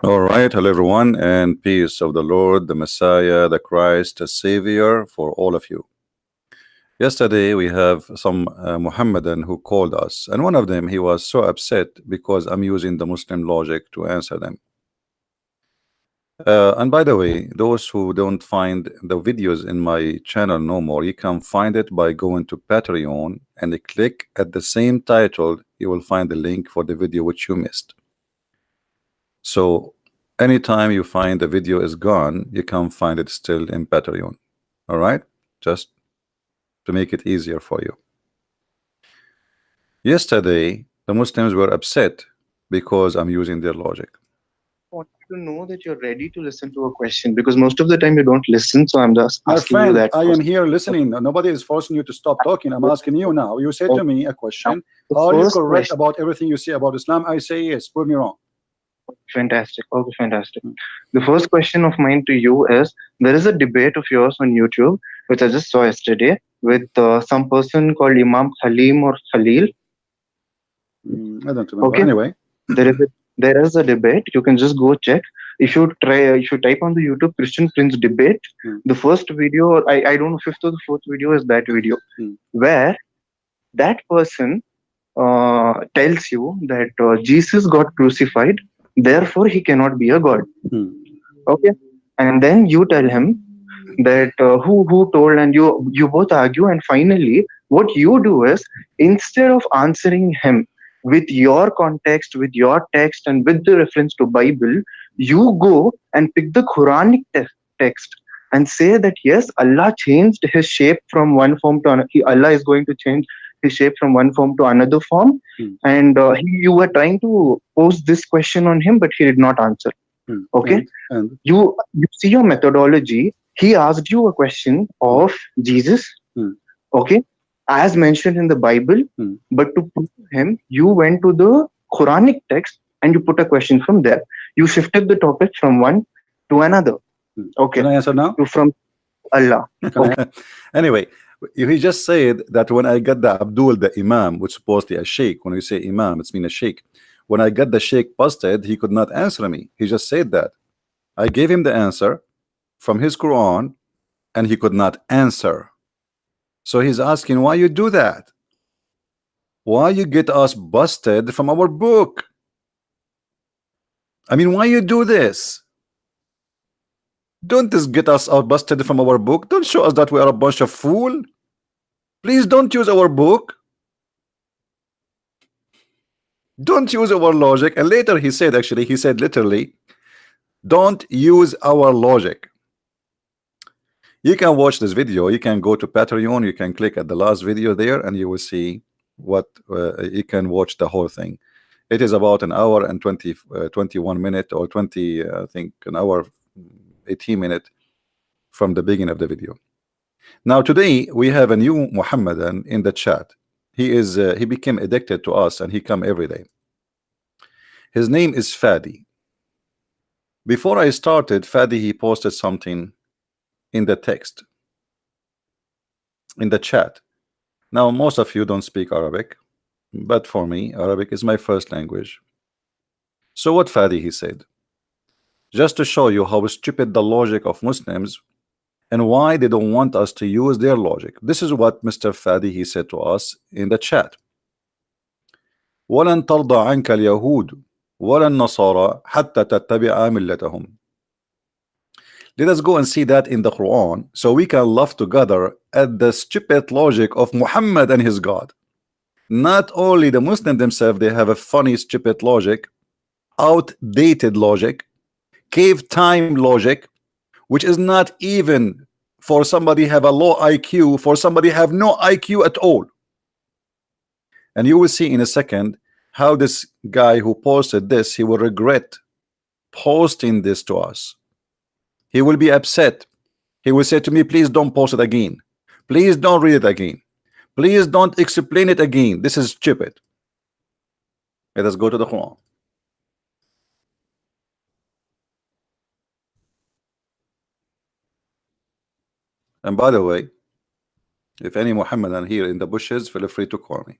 All right, hello everyone, and peace of the Lord, the Messiah, the Christ, the Savior for all of you. Yesterday we have some Muhammadan who called us, and one of them he was so upset because I'm using the Muslim logic to answer them. And by the way, those who don't find the videos in my channel no more, you can find it by going to Patreon and you click at the same title. You will find the link for the video which you missed. So anytime you find the video is gone, you can find it still in Patreon. All right, just to make it easier for you. Yesterday the Muslims were upset because I'm using their logic. Want to know that you're ready to listen to a question because most of the time you don't listen, so I'm just My asking you friend, that I am first. here listening. Nobody is forcing you to stop talking. I'm asking you now. You say to me a Now, question. the Are you first correct question, about everything you say about Islam? I say yes. Prove me wrong. fantastic. Okay, fantastic. The first question of mine to you is there is a debate of yours on YouTube, which I just saw yesterday, with some person called Imam Halim or Khalil. I don't remember. Okay, Anyway, there is a debate. You can just go check. If you type on the YouTube Christian Prince debate, the first video, I don't know, fifth or the fourth video is that video where that person tells you that Jesus got crucified, therefore he cannot be a god. Okay, and then you tell him that who told, and you both argue, and finally what you do is, instead of answering him with your context, with your text, and with the reference to Bible, you go and pick the Quranic text and say that yes, Allah changed his shape from one form to another. Allah is going to change his shape from one form to another form, and you were trying to pose this question on him, but he did not answer. Okay, and you see your methodology. He asked you a question of Jesus, okay, as mentioned in the Bible, but to prove him, you went to the Quranic text and you put a question from there. You shifted the topic from one to another. Okay, can I answer now? to from Allah. Anyway, he just said that when I got the Abdul, the Imam, which is supposedly a sheikh, when we say Imam, it's mean a sheikh. When I got the sheikh busted, he could not answer me. He just said that. I gave him the answer from his Quran, and he could not answer. So he's asking, why you do that? Why you get us busted from our book? I mean, why you do this? Don't just get us out busted from our book. Don't show us that we are a bunch of fool. Please don't use our book. Don't use our logic. And later he said, actually, he said literally, don't use our logic. You can watch this video. You can go to Patreon. You can click at the last video there, and you will see what you can watch the whole thing. It is about an hour and 21 minute, or 20, I think an hour 18 minute from the beginning of the video. Now today we have a new Muhammadan in the chat. He became addicted to us, and he come every day. His name is Fadi. Before I started, Fadi, he posted something in the text, in the chat. Now most of you don't speak Arabic, but for me Arabic is my first language. So what Fadi he said, just to show you how stupid the logic of Muslims and why they don't want us to use their logic. This is what Mr. Fadi he said to us in the chat. وَلَن تَرْضَ عَنْكَ الْيَهُودُ وَلَا النَّصَارَى حَتَّى تَتَّبِعَ مِلَّتَهُمْ. Let us go and see that in the Quran, so we can laugh together at the stupid logic of Muhammad and his God. Not only the Muslims themselves, they have a funny stupid logic, outdated logic, cave time logic, which is not even for somebody have a low IQ, for somebody have no IQ at all. And you will see in a second how this guy who posted this, he will regret posting this to us. He will be upset. He will say to me, please don't post it again. Please don't read it again. Please don't explain it again. This is stupid. Let us go to the Quran. And by the way, if any Muhammadan here in the bushes, feel free to call me.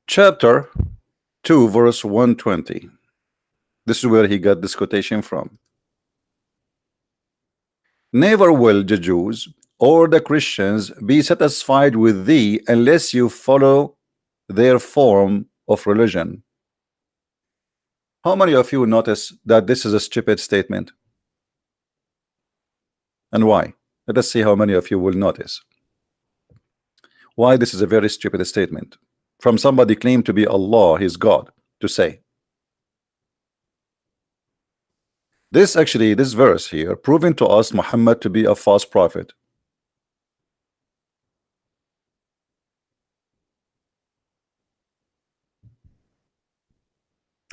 Chapter 2 verse 120. This is where he got this quotation from. Never will the Jews or the Christians be satisfied with thee unless you follow their form of religion. How many of you notice that this is a stupid statement? And why? Let us see how many of you will notice why this is a very stupid statement from somebody claimed to be Allah, his God, to say. This verse here proving to us Muhammad to be a false prophet.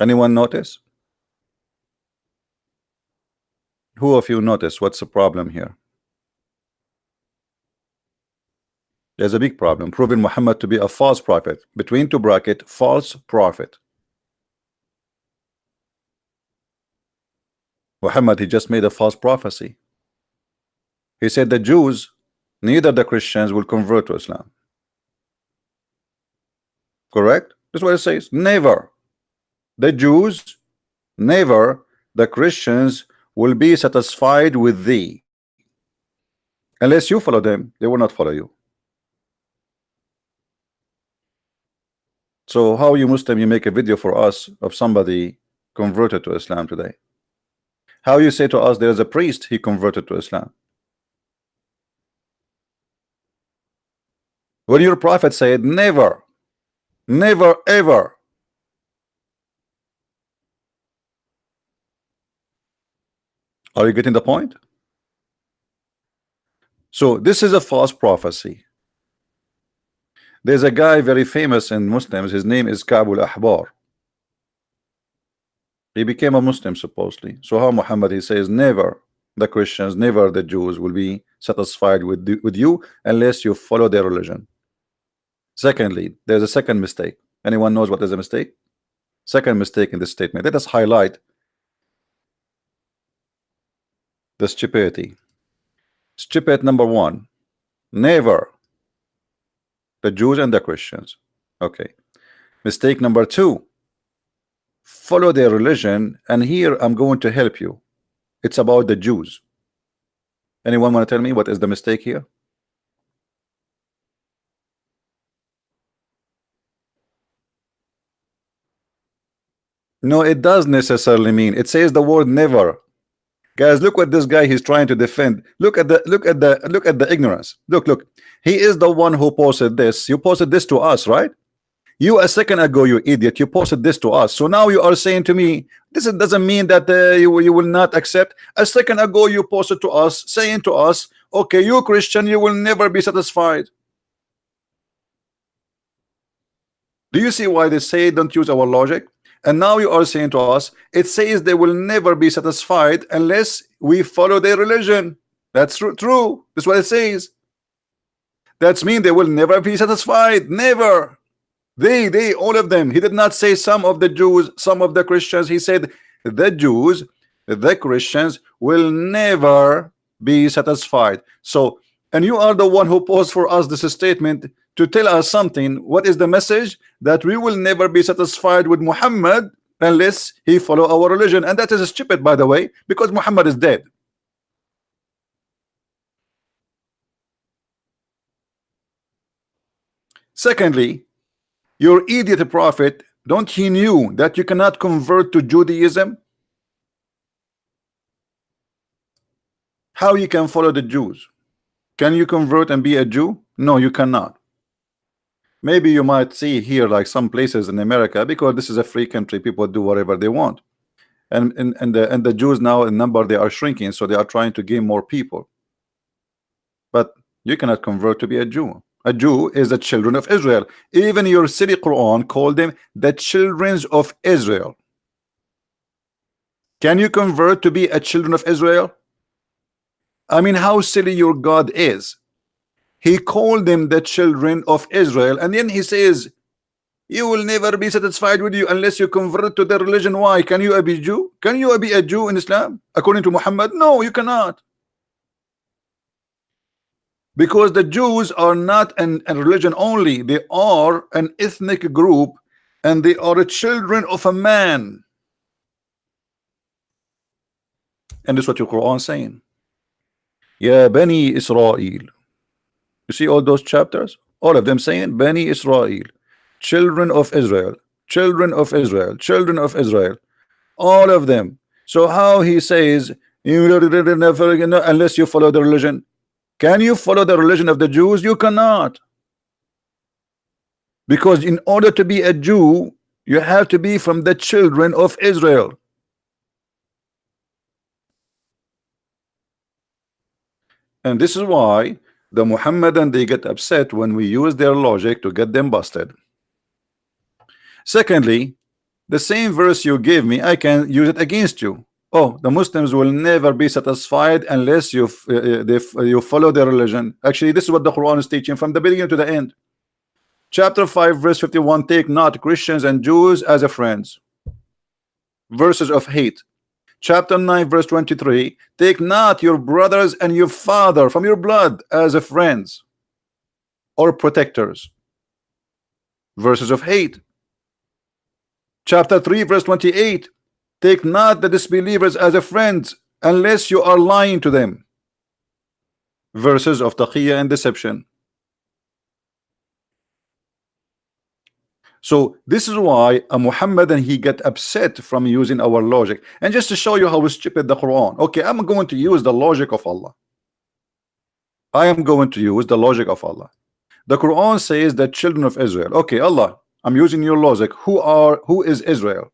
Anyone notice? Who of you notice what's the problem here? There's a big problem proving Muhammad to be a false prophet. Between two bracket, false prophet. Muhammad, he just made a false prophecy. He said the Jews, neither the Christians will convert to Islam. Correct? That's what it says. Never. The Jews, never the Christians will be satisfied with thee. Unless you follow them, they will not follow you. So how you Muslim, you make a video for us of somebody converted to Islam today? How you say to us there's a priest, he converted to Islam? When your prophet said never, never ever. Are you getting the point? So this is a false prophecy. There's a guy very famous in Muslims, his name is Ka'b al-Ahbar. He became a Muslim supposedly. So how Muhammad, he says never the Christians, never the Jews will be satisfied with you unless you follow their religion. Secondly, there's a second mistake. Anyone knows what is a mistake? Second mistake in this statement. Let us highlight the stupidity. Stupid number one, never the Jews and the Christians. Okay. Mistake number two, follow their religion, and here I'm going to help you. It's about the Jews. Anyone want to tell me what is the mistake here? No, it does necessarily mean. It says the word never. Guys, look what this guy he's trying to defend. Look at the ignorance. Look. He is the one who posted this. You posted this to us, right? You a second ago, you idiot, you posted this to us. So now you are saying to me, this doesn't mean that you will not accept. A second ago, you posted to us, saying to us, okay, you Christian, you will never be satisfied. Do you see why they say don't use our logic? And now you are saying to us, it says they will never be satisfied unless we follow their religion. That's true. That's what it says. That means they will never be satisfied. Never. They, all of them. He did not say some of the Jews, some of the Christians. He said the Jews, the Christians will never be satisfied. So, and you are the one who posed for us this statement to tell us something. What is the message? That we will never be satisfied with Muhammad unless he follow our religion. And that is stupid, by the way, because Muhammad is dead. Secondly, your idiot prophet, don't he knew that you cannot convert to Judaism? How you can follow the Jews? Can you convert and be a Jew? No, you cannot. Maybe you might see here like some places in America, because this is a free country, people do whatever they want. And the Jews now in number, they are shrinking, so they are trying to gain more people. But you cannot convert to be a Jew. A Jew is the children of Israel. Even your silly Quran called them the children of Israel. Can you convert to be a children of Israel? I mean, how silly your God is. He called them the children of Israel, and then he says, you will never be satisfied with you unless you convert to their religion. Why? Can you be a Jew? Can you be a Jew in Islam according to Muhammad? No, you cannot. Because the Jews are not a religion only, they are an ethnic group and they are the children of a man. And this is what your Quran saying. Ya Bani Israel. You see all those chapters? All of them saying Bani Israel, children of Israel, children of Israel, children of Israel. All of them. So how he says unless you follow the religion? Can you follow the religion of the Jews? You cannot. Because in order to be a Jew, you have to be from the children of Israel. And this is why the Muhammadan, they get upset when we use their logic to get them busted. Secondly, the same verse you gave me, I can use it against you. Oh, the Muslims will never be satisfied unless you follow their religion. Actually, this is what the Quran is teaching from the beginning to the end. Chapter 5 verse 51, take not Christians and Jews as a friends. Verses of hate. Chapter 9 verse 23, take not your brothers and your father from your blood as a friends or protectors. Verses of hate. Chapter 3 verse 28, take not the disbelievers as a friends unless you are lying to them. Verses of taqiyya and deception. So this is why a Muhammadan, he get upset from using our logic. And just to show you how stupid the Quran, okay, I'm going to use the logic of Allah. I am going to use the logic of Allah. The Quran says that children of Israel. Okay, Allah, I'm using your logic. Who is Israel?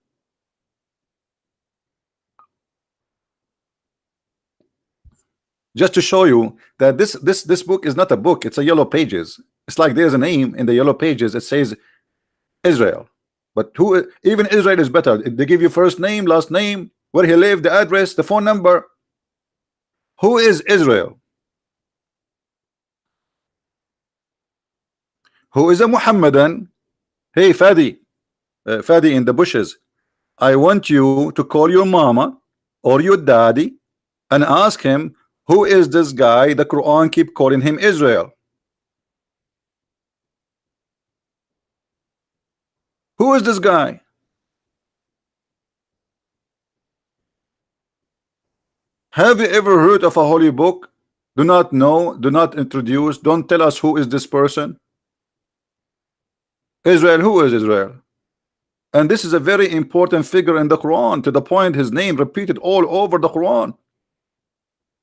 Just to show you that this book is not a book, it's a yellow pages. It's like there's a name in the yellow pages, it says Israel. But who, even Israel is better. They give you first name, last name, where he lived, the address, the phone number. Who is Israel? Who is a Muhammadan? Hey Fadi, Fadi in the bushes, I want you to call your mama or your daddy and ask him, who is this guy the Quran keep calling him Israel? Who is this guy? Have you ever heard of a holy book? Do not know, do not introduce, don't tell us who is this person. Israel, who is Israel? And this is a very important figure in the Quran, to the point his name repeated all over the Quran.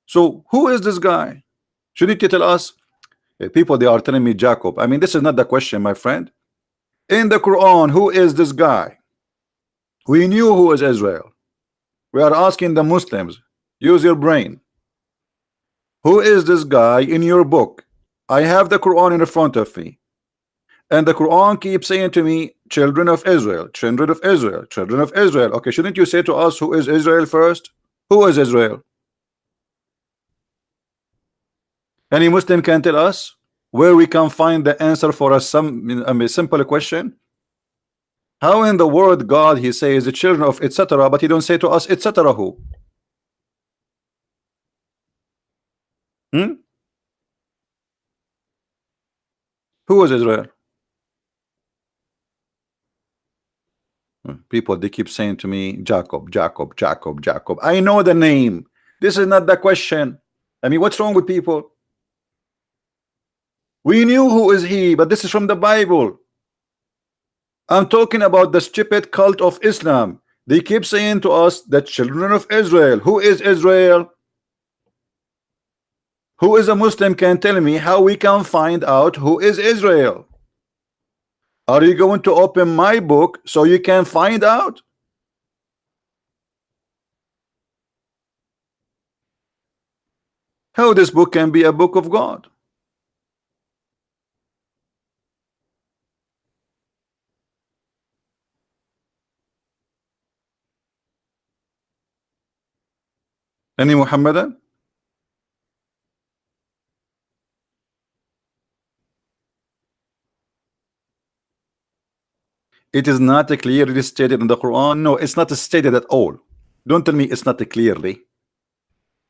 So who is this guy? Shouldn't you tell us? People, they are telling me Jacob. I mean, this is not the question, my friend. In the Quran, who is this guy? We knew who is Israel. We are asking the Muslims, use your brain. Who is this guy in your book? I have the Quran in front of me, and the Quran keeps saying to me, children of Israel, children of Israel, children of Israel. Okay, shouldn't you say to us, who is Israel first? Who is Israel? Any Muslim can tell us where we can find the answer for a simple question. How in the word God he says the children of etc., but he don't say to us etc. who? Who is Israel? People, they keep saying to me Jacob, Jacob, Jacob, Jacob. I know the name. This is not the question. I mean, what's wrong with people? We knew who is he, but this is from the Bible. I'm talking about the stupid cult of Islam. They keep saying to us that children of Israel. Who is Israel? Who is a Muslim can tell me how we can find out who is Israel? Are you going to open my book so you can find out? How this book can be a book of God? Any Muhammadan? It is not clearly stated in the Quran. No, it's not stated at all. Don't tell me it's not clearly.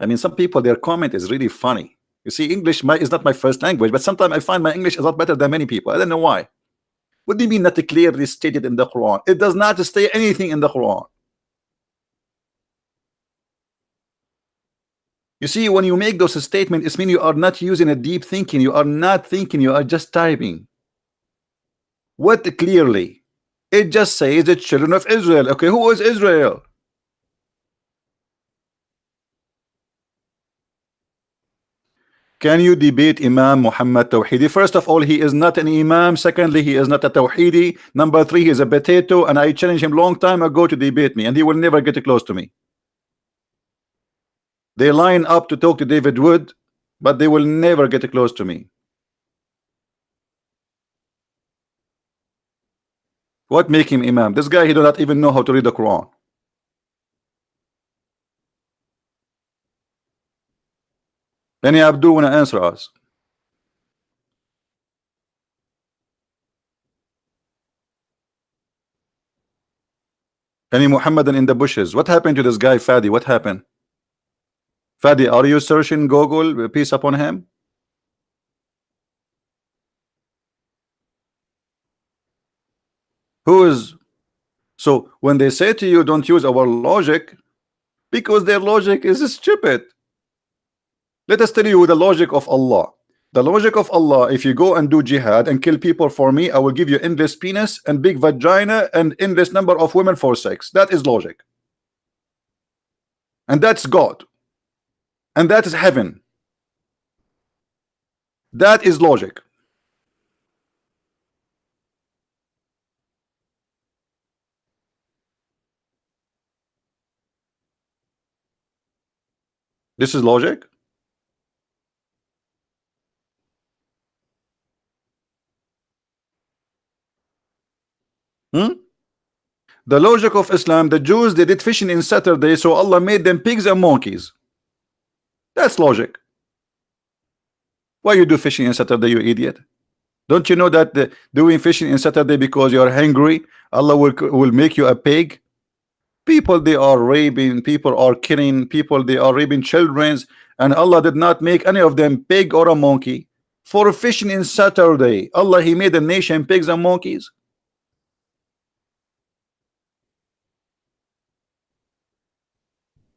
I mean, some people, their comment is really funny. You see, English is not my first language, but sometimes I find my English is a lot better than many people. I don't know why. What do you mean not clearly stated in the Quran? It does not state anything in the Quran. You see, when you make those statements, it means you are not using a deep thinking. You are not thinking. You are just typing. What clearly? It just says the children of Israel. Okay, who is Israel? Can you debate Imam Muhammad Tawhidi? First of all, he is not an Imam. Secondly, he is not a Tawhidi. Number three, he is a potato, and I challenged him long time ago to debate me, and he will never get close to me. They line up to talk to David Wood, but they will never get close to me. What make him Imam? This guy, he do not even know how to read the Quran. Then Abdul wanna answer us. Any Muhammadan in the bushes. What happened to this guy Fadi? What happened? Fadi, are you searching Google? Peace upon him. Who is? So when they say to you, don't use our logic, because their logic is stupid. Let us tell you the logic of Allah. The logic of Allah, if you go and do jihad and kill people for me, I will give you endless penis and big vagina and endless number of women for sex. That is logic. And that's God. And that is heaven. That is logic. This is logic. The logic of Islam, the Jews, they did fishing in Saturday, so Allah made them pigs and monkeys. That's logic. Why you do fishing in Saturday, you idiot? Don't you know that doing fishing in Saturday because you are hungry, Allah will make you a pig? People, they are raping, people are killing, people, they are raping children, and Allah did not make any of them pig or a monkey. For fishing in Saturday, Allah, He made a nation pigs and monkeys.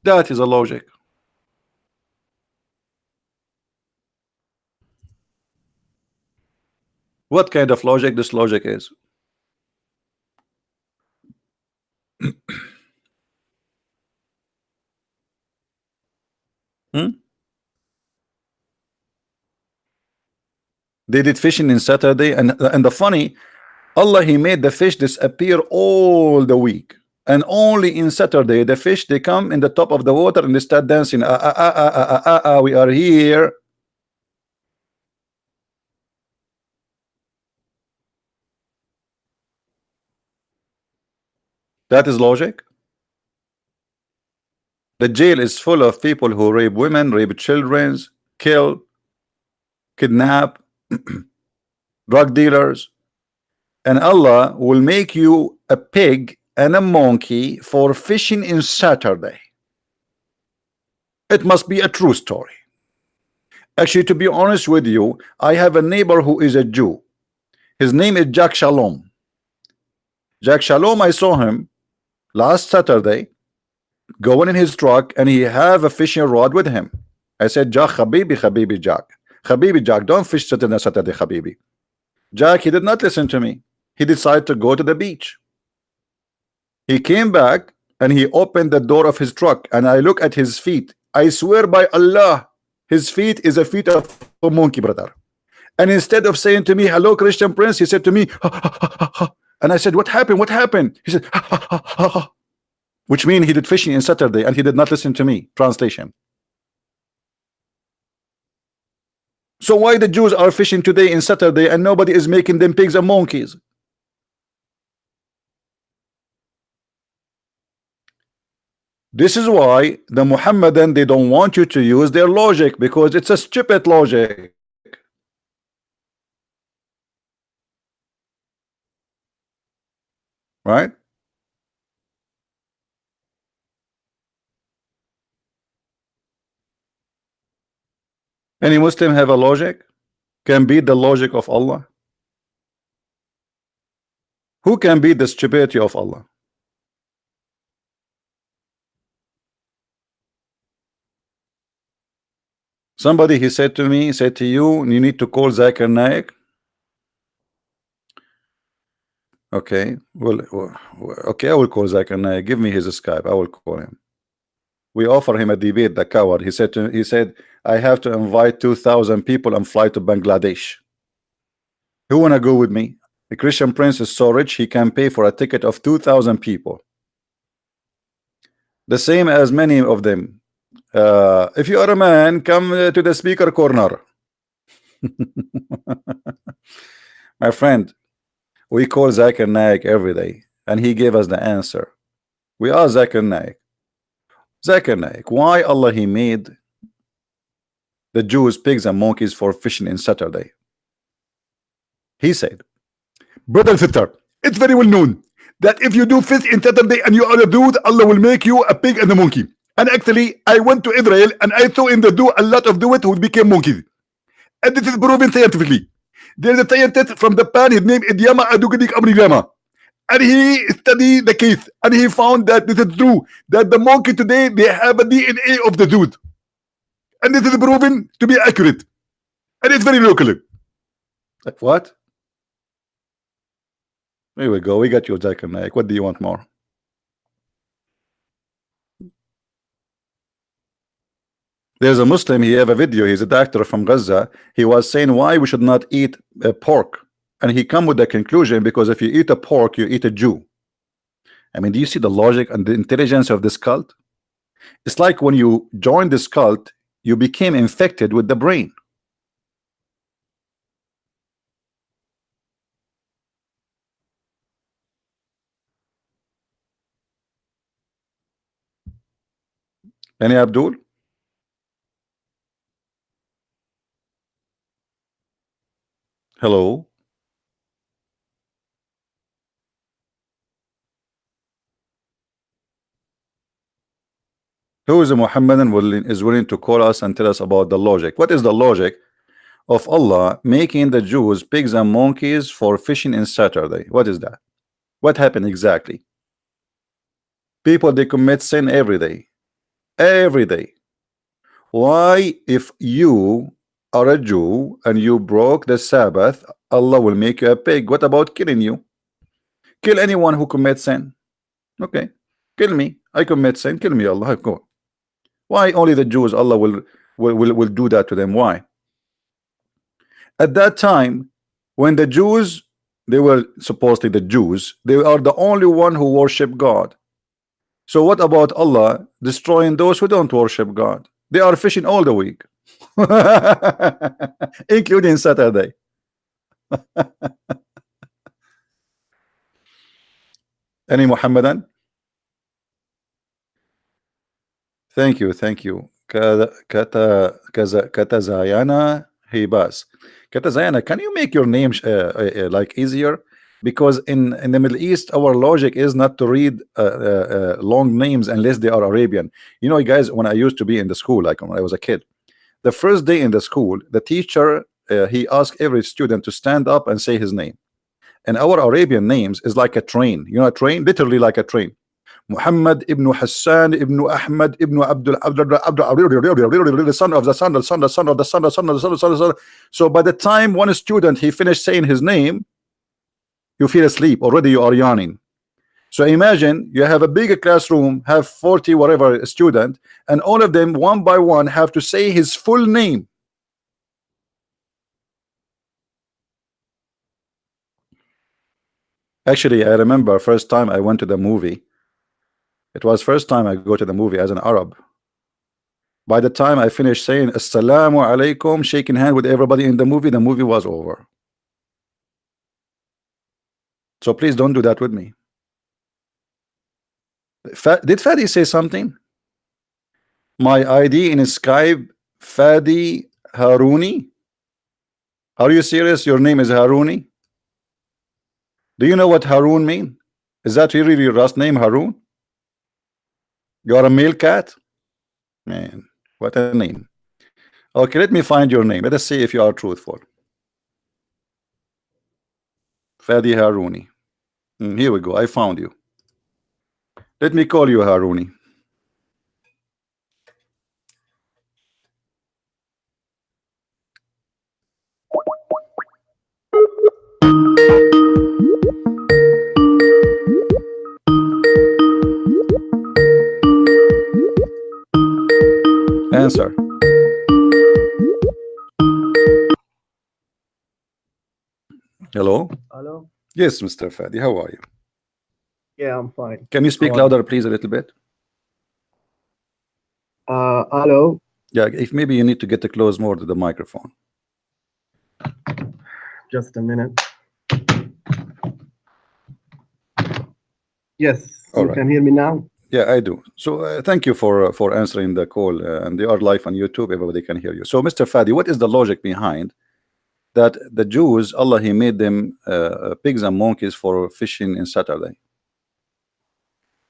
That is a logic. What kind of logic this logic is? They did fishing in Saturday, and the funny, Allah, He made the fish disappear all the week, and only in Saturday the fish, they come in the top of the water and they start dancing. We are here. That is logic. The jail is full of people who rape women, rape children, kill, kidnap, drug dealers, and Allah will make you a pig and a monkey for fishing in Saturday. It must be a true story. Actually, to be honest with you, I have a neighbor who is a Jew. His name is Jack Shalom. Jack Shalom, I saw him last Saturday going in his truck, and he have a fishing rod with him. I said, Jack, Habibi Jack. Habibi Jack, don't fish Saturday, Habibi. Jack, he did not listen to me. He decided to go to the beach. He came back and he opened the door of his truck, and I look at his feet. I swear by Allah, his feet is a feet of a monkey, brother. And instead of saying to me, hello, Christian Prince, he said to me, ha, ha, ha, ha. And I said, what happened? What happened? He said, ha, ha, ha, ha, ha. Which means he did fishing in Saturday and he did not listen to me. Translation. So why the Jews are fishing today in Saturday and nobody is making them pigs and monkeys? This is why the Muhammadan, they don't want you to use their logic, because it's a stupid logic. Right? Any Muslim have a logic? Can beat the logic of Allah? Who can beat the stupidity of Allah? Somebody, he said to me, said to you, you need to call Zakir Naik. Okay, well, okay, I will call Zakir Naik. Give me his Skype. I will call him. We offer him a debate, the coward. He said, I have to invite 2,000 people and fly to Bangladesh. Who wanna go with me? The Christian prince is so rich he can pay for a ticket of 2,000 people. The same as many of them. If you are a man, come to the speaker corner. My friend, we call Zakir Naik every day, and he gave us the answer. We are Zakir Naik. Zakir Naik, why Allah he made the Jews pigs and monkeys for fishing in Saturday? He said, brother sister, it's very well known that if you do fish in Saturday and you are a dude, Allah will make you a pig and a monkey. And actually, I went to Israel and I saw in the do a lot of dudes who became monkeys. And this is proven scientifically. There's a scientist from Japan, his name is Yama Adugadik Amrigama. And he studied the case and he found that this is true, that the monkey today, they have a DNA of the dude. And this is proven to be accurate. And it's very local. Like what? Here we go. We got you, Zakir Naik. What do you want more? There's a Muslim, he have a video, he's a doctor from Gaza. He was saying why we should not eat pork. And he come with the conclusion, because if you eat a pork, you eat a Jew. I mean, do you see the logic and the intelligence of this cult? It's like when you join this cult, you became infected with the brain. Any Abdul? Hello? Who is a Muhammadan is willing to call us and tell us about the logic? What is the logic of Allah making the Jews pigs and monkeys for fishing in Saturday? What is that? What happened exactly? People, they commit sin every day. Every day. Why, if you are a Jew and you broke the Sabbath, Allah will make you a pig? What about killing you? Kill anyone who commits sin. Okay, kill me. I commit sin. Kill me, Allah. Go. Why only the Jews? Allah will do that to them. Why? At that time, when the Jews, they were supposedly the Jews, they are the only one who worship God. So what about Allah destroying those who don't worship God? They are fishing all the week, including Saturday. Any Muhammadan? Thank you, thank you. Katazayana Hibas. Katazayana, can you make your name like easier? Because in the Middle East, our logic is not to read long names unless they are Arabian. You know, guys, when I used to be in the school, like when I was a kid, the first day in the school, the teacher, he asked every student to stand up and say his name. And our Arabian names is like a train. You know, a train, literally like a train. Muhammad ibn Hassan ibn Ahmad ibn Abdul the son of the son, the son, the son of the son, the son of the son, the son, the son. So by the time one student he finished saying his name, you feel asleep already, you are yawning. So imagine you have a big classroom, have 40 whatever student, and all of them one by one have to say his full name. Actually, I remember first time I went to the movie. It was first time I go to the movie as an Arab. By the time I finished saying Assalamu alaikum, shaking hand with everybody in the movie was over. So please don't do that with me. Did Fadi say something? My ID in Skype, Fadi Haruni. Are you serious? Your name is Haruni? Do you know what Harun mean? Is that really your last name, Harun? You are a male cat? Man, what a name. Okay, let me find your name. Let us see if you are truthful. Fadi Haruni. Here we go. I found you. Let me call you Haruni. Answer. Hello. Hello. Yes, Mr. Fadi. How are you? Yeah, I'm fine. Can you speak How are louder, please, a little bit? Hello. Yeah, if maybe you need to get close more to the microphone. Just a minute. Yes, All you right. can hear me now. Yeah, I do. So thank you for answering the call, and they are live on YouTube. Everybody can hear you. So, Mr. Fadi, what is the logic behind that the Jews, Allah, He made them pigs and monkeys for fishing in Saturday?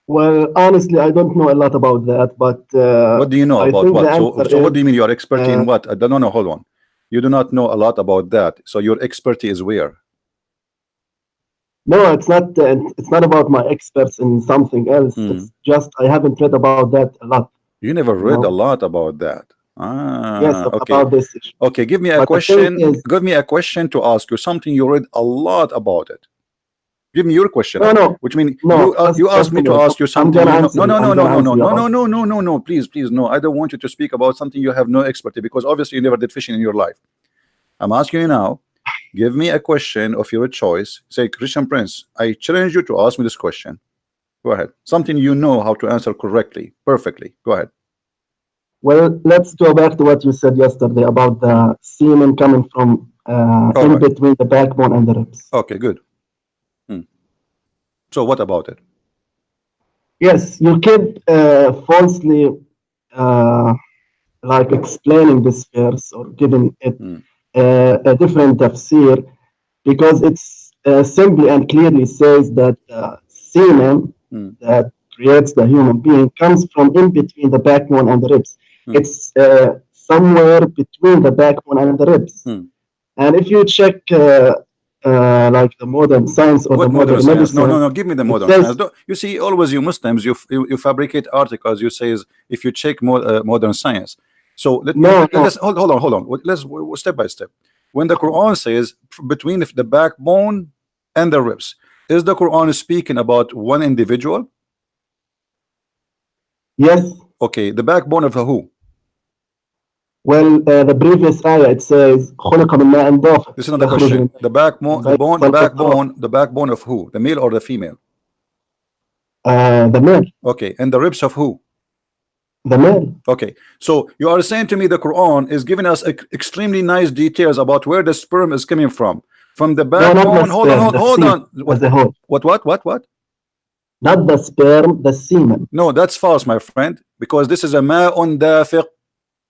Well, honestly, I don't know a lot about that, but What do you know I about think the what? So, answer so what do is you mean you are expert in what? No, hold on. You do not know a lot about that. So your expertise is where? no, it's not. It's not about my experts in something else. It's just I haven't read about that a lot. You never You read a know? lot about that. Yes, Okay. about this issue. Okay, give me a But the thing question. is, Give me a question to ask you. Something you read a lot about it. Give me your question. no, Which means no. you asked Just me a to minute. ask you I'm something. gonna You know, answer no, you. no, I'm no, no, gonna no, no, answer you no, about no, no, no, no, no. Please, please, no. I don't want you to speak about something you have no expertise, because obviously you never did fishing in your life. I'm asking you now. Give me a question of your choice. Say, Christian Prince, I challenge you to ask me this question. Go ahead. Something you know how to answer correctly, perfectly. Go ahead. Well, let's go back to what you said yesterday about the semen coming from All in right. between the backbone and the ribs. Okay, good. So what about it? Yes, you keep falsely like explaining this verse or giving it a different tafsir, because it's simply and clearly says that semen that creates the human being comes from in between the backbone and the ribs. It's somewhere between the backbone and the ribs. And if you check like the modern science or What the modern modern science? No, medicine, no, no. Give me the it modern says science. You see, always you Muslims, you fabricate articles. You say if you check modern science. So let us hold on. Let's step by step. When the Quran says between the backbone and the ribs, is the Quran speaking about one individual? yes. Okay, the backbone of who? Well, the previous ayah it says خلق من ماء دافق This is not the يخرج من question. The backbone, the backbone of who? The male or the female? the male. Okay, and the ribs of who? The male. Okay, so you are saying to me the Quran is giving us extremely nice details about where the sperm is coming from the backbone. No, not the Hold on. as a whole. What? Not the sperm, the semen. No, that's false, my friend, because this is a ma'un dafiq.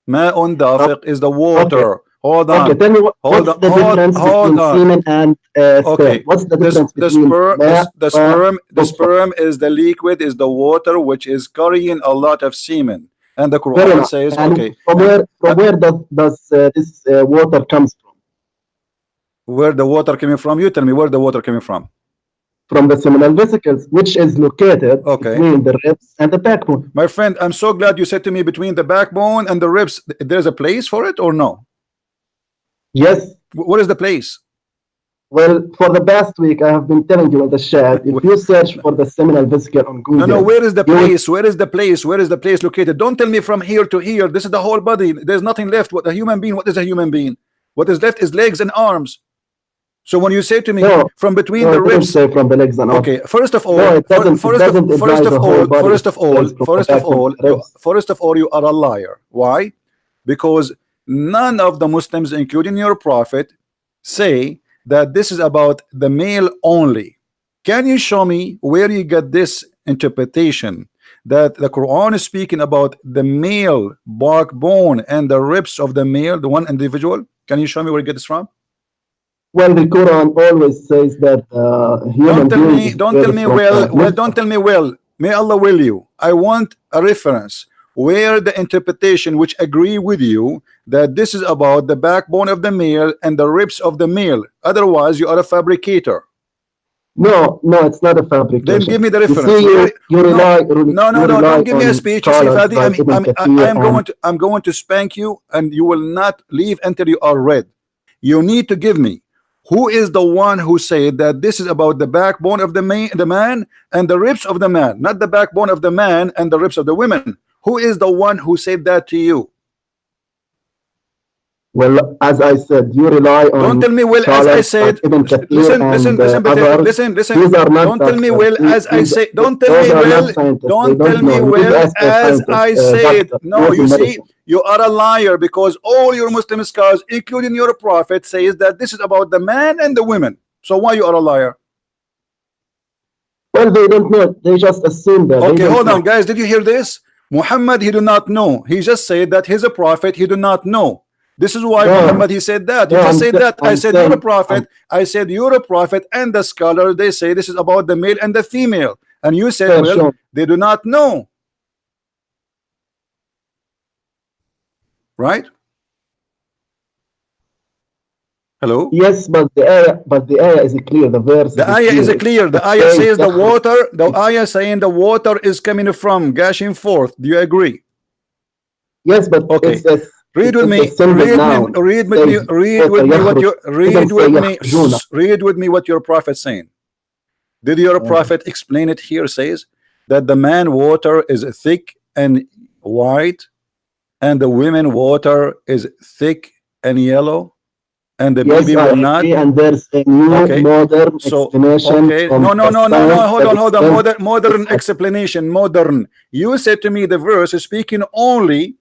Ma'un dafiq is the water. Okay. Hold on. Okay, tell me what's the difference between semen and sperm? What's the difference between the sperm is the liquid, is the water which is carrying a lot of semen, and the Fair Quran enough. says, And okay, from where does this water comes from? where the water coming from? You tell me where the water coming from. From the seminal vesicles, which is located between the ribs and the backbone. My friend, I'm so glad you said to me between the backbone and the ribs. There's a place for it or no? Yes. What is the place? Well, for the past week, I have been telling you in the chat, if you search for the seminal vesicle on Google. No, where is the place? Where is the place? Where is the place located? Don't tell me from here to here. This is the whole body. There's nothing left. What a human being? What is a human being? What is left is legs and arms. So when you say to me from between the ribs, say from the legs and arms. Okay, first of all, first of all, you are a liar. Why? Because none of the Muslims, including your prophet, say that this is about the male only. Can you show me where you get this interpretation that the Quran is speaking about the male backbone and the ribs of the male, the one individual? Can you show me where you get this from? Well, the Quran always says that human beings. Don't tell me well. May Allah will you. I want a reference where the interpretation which agree with you that this is about the backbone of the male and the ribs of the male. Otherwise, you are a fabricator. No, no, it's not a Then fabrication. give me the You reference. see, you No, rely, no, no, you no. rely Don't give me a on speech. You see, scholars Fadi, like Ibn Kathir and I'm going to spank you, and you will not leave until you are read. You need to give me who is the one who said that this is about the backbone of the man and the ribs of the man, not the backbone of the man and the ribs of the women. Who is the one who said that to you? well, as I said, you rely Don't on tell me well as I scholars said. like Ibn Kathir Listen, listen, and listen, others. listen, listen. These are not Don't tell me doctors. well as I say. Don't tell Those me are well. not scientists. They Don't tell don't me know. You need to well ask a as scientist, I said. doctor, No, knows you in see, medicine. you are a liar because all your Muslim scholars, including your prophet, says that this is about the man and the women. So why you are a liar? Well, they don't know. They just assume that. They Okay, don't hold on, know. guys. Did you hear this? Muhammad, he do not know. He just said that he's a prophet. He do not know. This is why No, Muhammad he said that. You no, just said that. I I'm said you're a saying, prophet. I said you're a prophet, and the scholar they say this is about the male and the female, and you said, well, sure. they do not know, right? Hello. Yes, but the ayah is clear. The verse The is ayah is clear. clear. The It ayah says says the يخرج. water. The ayah saying the water is coming from, gushing forth. Do you agree? Yes, but Okay. Read with it's me. a symbol Read me. noun. Read It with me. says Read with water me what يخرج. you It read doesn't say with me. يخرجون. Read with me what your prophet saying. Did your prophet explain it here? Says that the man water is thick and white, and the women water is thick and yellow, and the Yes, baby I will not. agree, and there's a new Okay. modern So explanation okay, from no, no, the no, no, no. science Hold that on, hold on. explains Modern this. explanation. Modern. You said to me the verse is speaking only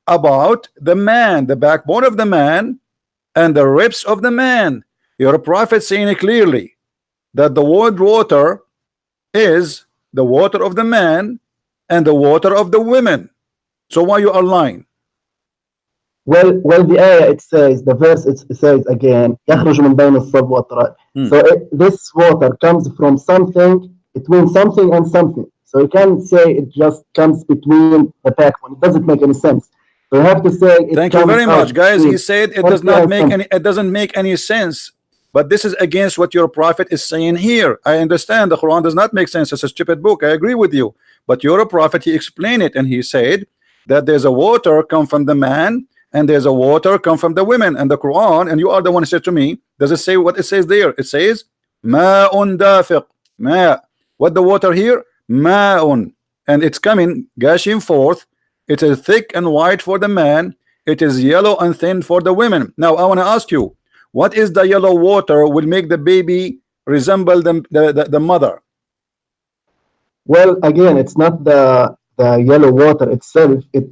about the man, the backbone of the man, and the ribs of the man. Your prophet saying it clearly that the word water is the water of the man and the water of the women. So why you are lying? Well, the ayah it says the verse it says again يخرج من بين الصلب والترائب. So this water comes from something between something and something. So you can't say it just comes between the backbone. It doesn't make any sense. So you have to say it Thank you comes very out much, guys. He between said it does something not and make something. any. It doesn't make any sense. But this is against what your prophet is saying here. I understand the Quran does not make sense. It's a stupid book. I agree with you. But your prophet, he explained it, and he said that there's a water come from the man, and there's a water come from the women. And the Quran, and you are the one who said to me, does it say what it says there? It says ma'un dafiq. Ma. What the water here? Ma'un. And it's coming, gushing forth. It is thick and white for the man. It is yellow and thin for the women. Now I want to ask you, what is the yellow water will make the baby resemble the mother? Well, again, it's not the yellow water itself. It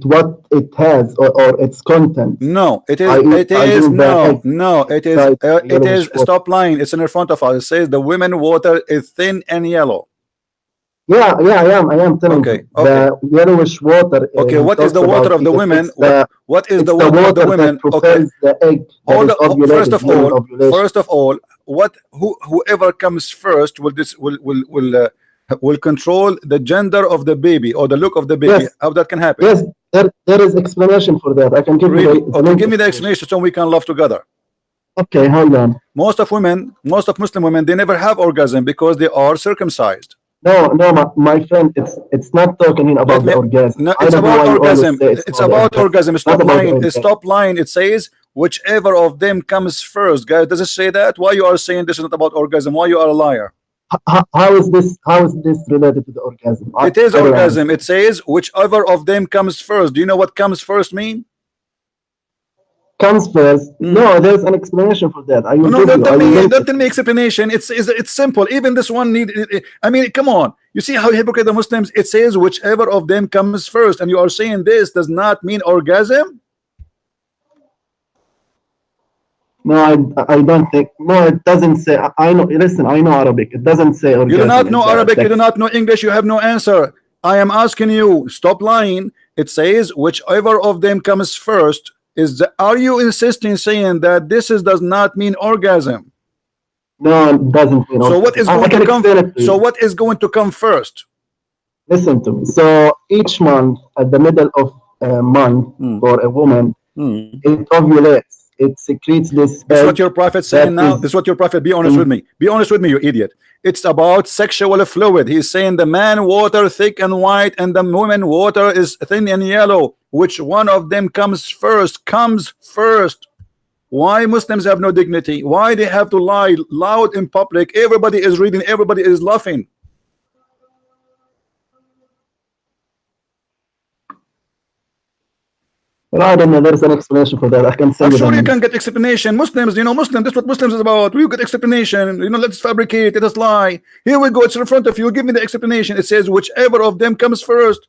what it has or its contents. No, it is. I.e., It is the no, egg no. It is. inside the It yellowish is. water. Stop lying. It's in front of us. It says the women water is thin and yellow. Yeah, I am telling Okay, you. The yellowish water Okay, he what is talks the water about of the here, women? What is it's the the water of the water that women? Okay, propels the egg that hold is on. ovulated during ovulation. First of all, whoever comes first will control the gender of the baby or the look of the baby. Yes, How that can happen? yes, there is explanation for that. I can give Really? you the Okay, link give me the explanation. explanation so we can love together. Okay, hold on. Most of Muslim women, they never have orgasm because they are circumcised. No, my friend, it's not talking about the orgasm. No, I it's don't know about why you always orgasm. say It's about orgasm. not Stop about the lying. orgasm. Stop lying. It says whichever of them comes first. Guys, does it say that? Why you are saying this is not about orgasm? Why you are a liar? How is this related to the orgasm? It is I don't orgasm. understand. It says whichever of them comes first. Do you know what comes first mean? Comes first. No, there's an explanation for that. I will No, give don't you. tell I will me. link Don't it. tell me explanation. It's simple. Even this one need. I mean, come on. You see how hypocrite the Muslims. It says whichever of them comes first, and you are saying this does not mean orgasm. No, I don't think. No, it doesn't say. I know. Listen, I know Arabic. It doesn't say orgasm. You do not know in the Arabic. You do text. not know English. You have no answer. I am asking you. Stop lying. It says whichever of them comes first. Are you insisting saying that does not mean orgasm? No, it doesn't mean So orgasm. what is I going can to come? explain it to So you. what is going to come first? Listen to me. So each month, at the middle of a month for a woman, it ovulates. it secretes this That's egg what your prophet saying now. This is what your prophet. Be honest with me. Be honest with me, you idiot. It's about sexual fluid. He's saying the man water thick and white, and the woman water is thin and yellow. Which one of them comes first? Comes first. Why Muslims have no dignity? Why they have to lie loud in public? Everybody is reading. Everybody is laughing. Well, I don't know. There's an explanation for that. I can send I'm you sure the you link. can get explanation. Muslims, you know, Muslim. That's what Muslims is about. We get explanation. You know, let's fabricate. Let us lie. Here we go. It's in front of you. Give me the explanation. It says whichever of them comes first.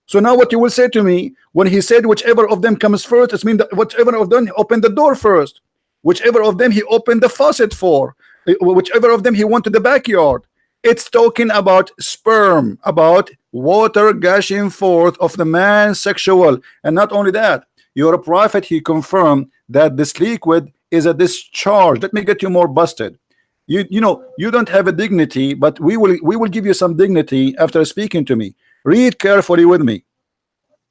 So now what you will say to me when he said whichever of them comes first, it means that whichever of them opened the door first. Whichever of them he opened the faucet for. Whichever of them he went to the backyard. It's talking about sperm, about water gushing forth of the man's sexual. And not only that, your prophet, he confirmed that this liquid is a discharge. Let me get you more busted. You know, you don't have a dignity, but we will give you some dignity after speaking to me. Read carefully with me.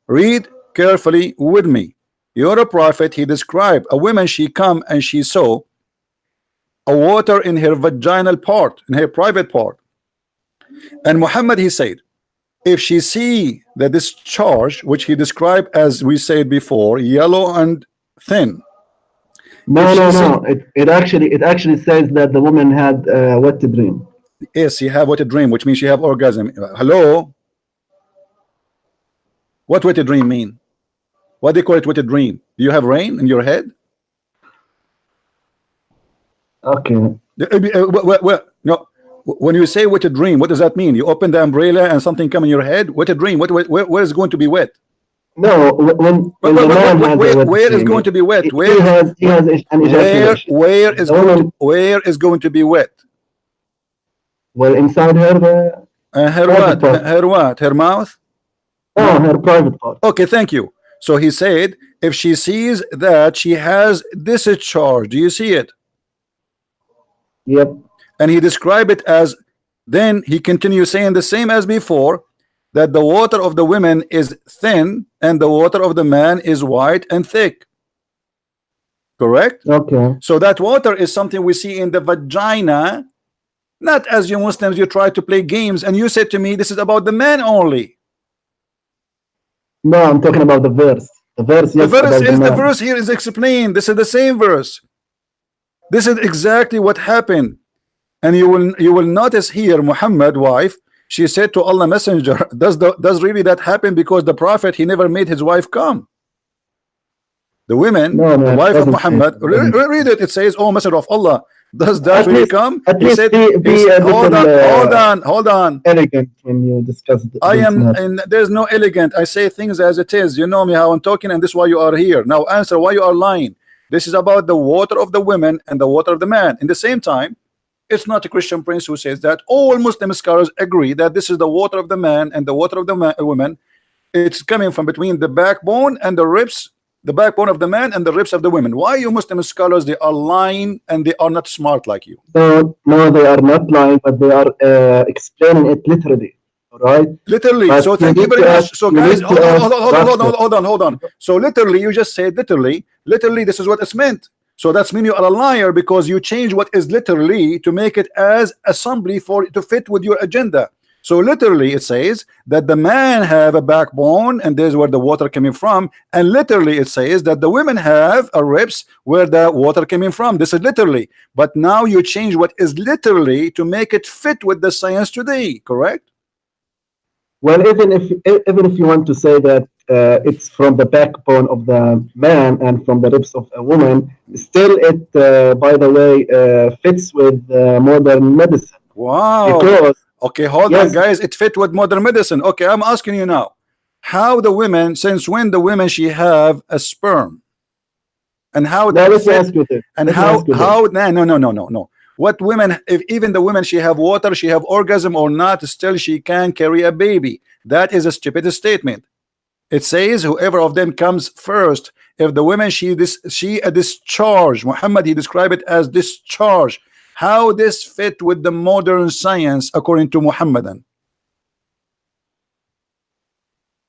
Read carefully with me. You're a prophet. He described a woman, she come and she saw a water in her vaginal part, in her private part. And Muhammad, he said, if she see the discharge, which he described as we said before, yellow and thin. No. It actually says that the woman had wet dream. Yes, she have wet dream, which means she have orgasm. Hello? What wet dream mean? What they call it wet dream? Do you have rain in your head? Okay. No. When you say wet dream, what does that mean? You open the umbrella and something come in your head? Wet dream? Where is it going to be wet? No, when the man has a wet where dream, is going to be wet? he has an ejaculation. Where is going to be wet? Well, inside her, Her private what? part. Her what? Her mouth? No, her private part. Okay, thank you. So he said, if she sees that she has discharge, do you see it? Yep. And he described it as, then he continues saying the same as before, that the water of the women is thin and the water of the man is white and thick. Correct? Okay. So that water is something we see in the vagina, not as you Muslims, you try to play games and you said to me, this is about the man only. No, I'm talking about the verse. The verse, yes, The verse here is explained. This is the same verse. This is exactly what happened. And you will notice here, Muhammad wife, she said to Allah Messenger, does really that happen? Because the prophet, he never made his wife come. The women, the wife of Muhammad, read it. It says, oh Messenger of Allah, does that really come? He said, hold on. Elegant when you discuss it. And there's no elegant. I say things as it is. You know me how I'm talking, and this is why you are here. Now answer why you are lying. This is about the water of the women and the water of the man. In the same time, it's not a Christian prince who says that. All Muslim scholars agree that this is the water of the man and the water of the woman. It's coming from between the backbone and the ribs, the backbone of the man and the ribs of the women. Why you Muslim scholars, they are lying and they are not smart like you? No, they are not lying, but they are explaining it literally. All right? Literally. But so thank you very much. So guys, hold on. So literally, you just said literally, this is what it's meant. So that's mean you are a liar because you change what is literally to make it as assembly for to fit with your agenda. So literally it says that the man have a backbone and there's where the water coming from, and literally it says that the women have a ribs where the water coming from. This is literally, but now you change what is literally to make it fit with the science today, correct? Well, even if you want to say that it's from the backbone of the man and from the ribs of a woman, still it, by the way, fits with modern medicine. Wow. Because, okay, hold on, guys. It fit with modern medicine. Okay, I'm asking you now, how the women, since when the women she have a sperm, and how that fit, and how no. What women, if even the women she have water, she have orgasm or not, still she can carry a baby. That is a stupid statement. It says whoever of them comes first. If the women she a discharge, Muhammad he described it as discharge. How this fit with the modern science according to Muhammadan?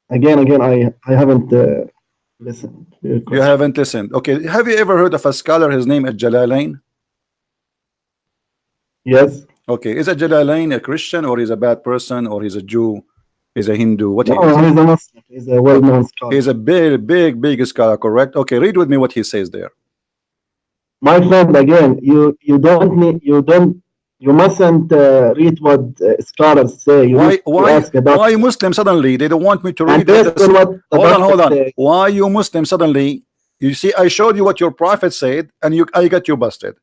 Again, I haven't listen to your You question. haven't listened. Okay. Have you ever heard of a scholar? His name is Jalalain. Yes. Okay. Is a Jalalain a Christian, or he's a bad person, or he's a Jew? He's a Hindu? What he No, is? he's a Muslim. He's a Okay. well-known scholar. He's a big scholar, correct? Okay. Read with me what he says there. My friend, again, you mustn't read what scholars say. You need to ask a Why doctor Muslim suddenly they don't want me to and read what based this? on what the Hold doctor on. says. Why you Muslim suddenly? You see, I showed you what your prophet said, and I got you busted.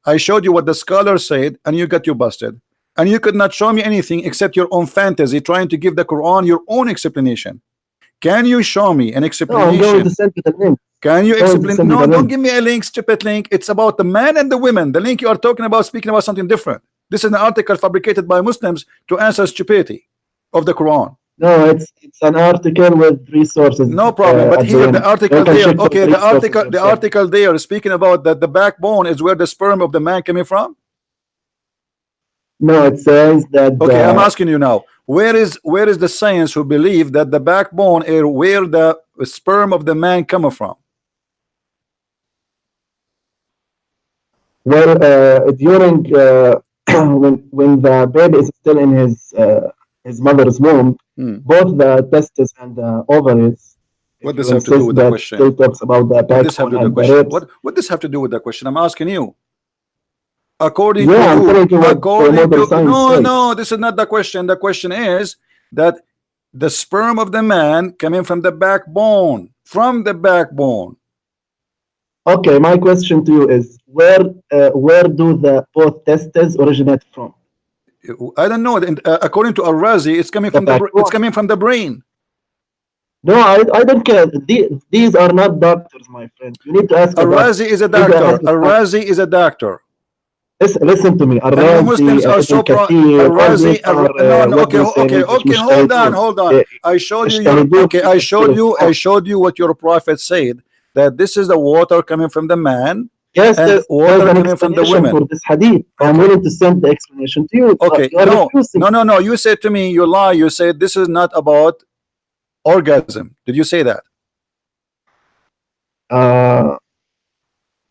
I showed you what the scholar said, and you got you busted. And you could not show me anything except your own fantasy, trying to give the Quran your own explanation. Can you show me an No, I'm explanation? going to send you the link. Can you I'm going to explain? send you No, the don't link. give me a link, stupid link. It's about the man and the women. The link you are talking about, speaking about something different. This is an article fabricated by Muslims to answer stupidity of the Quran. No, it's an article with resources. No problem. But at the here, end. the article You can there. check those Okay, the resources article yourself. there is speaking about that the backbone is where the sperm of the man coming from. No, it says that. Okay, I'm asking you now. Where is the science who believe that the backbone is where the sperm of the man coming from? Well, during when the baby is still in his mother's womb, both the testes and the ovaries. What does have to do with the question? Still talks about the backbone and the ribs. What does have to do with the question? I'm asking you. According Yeah, to I'm who? telling you what According modern to science says. no, this is not the question. The question is that the sperm of the man coming from the backbone, Okay, my question to you is where do the both testes originate from? I don't know. According to Al-Razi, it's coming from the brain. No, I don't care. These are not doctors, my friend. You need to ask. Al-Razi is a doctor. Al-Razi is a doctor. Listen to me. And Muslims are so proud. Al-Razi. Okay. Hold on. I showed you what your prophet said, that this is the water coming from the man. Yes, and water coming from the women. For this hadith. I'm willing to send the explanation to you. Okay. No. You said to me, you lie. You said this is not about orgasm. Did you say that?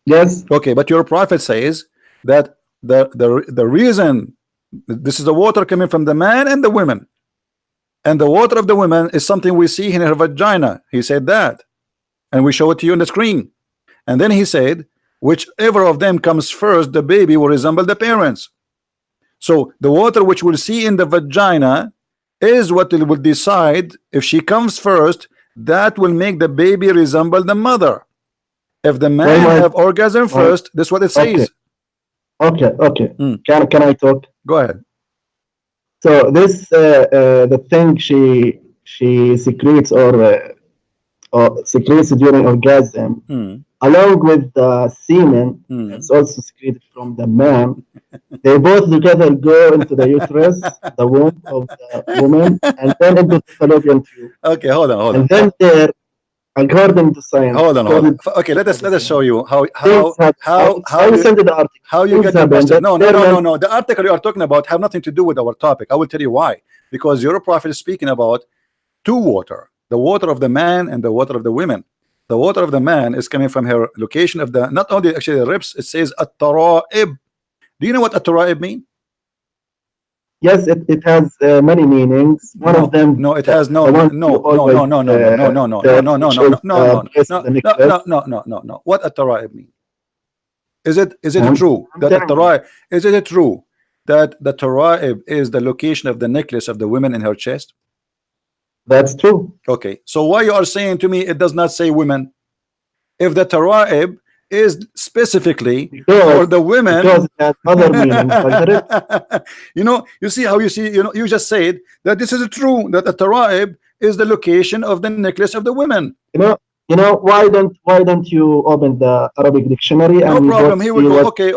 Yes. Okay, but your prophet says that the reason this is the water coming from the man and the women, and the water of the women is something we see in her vagina. He said that, and we show it to you on the screen. And then he said, whichever of them comes first, the baby will resemble the parents. So the water which we'll see in the vagina is what it will decide if she comes first. That will make the baby resemble the mother. If the man have orgasm first, that's what it says. Okay. Can I talk? Go ahead. So this the thing she secretes or secretes during orgasm, along with the semen, it's also secreted from the man. They both together go into the uterus, the womb of the woman, and then into the fallopian tube. Okay, hold on. And then there, according to science. Hold on. Okay, let us show you how you send the article. How you get your busted. No. The article you are talking about have nothing to do with our topic. I will tell you why. Because your prophet is speaking about two water, the water of the man and the water of the women. The water of the man is coming from her location of the, not only actually the ribs, it says at-tara'ib. Do you know what at-tara'ib mean? Yes, it has many meanings. One of them. No, it has no. What at-tara'ib mean? Is it true that at-tara'ib? Is it true that the tara'ib is the location of the necklace of the women in her chest? That's true. Okay, so why you are saying to me it does not say women? If the tara'ib is specifically for the women, because it has other meanings. You see how you just said that this is true, that the tara'ib is the location of the necklace of the women. You know why don't you open the Arabic dictionary? No problem. Here we go. Okay.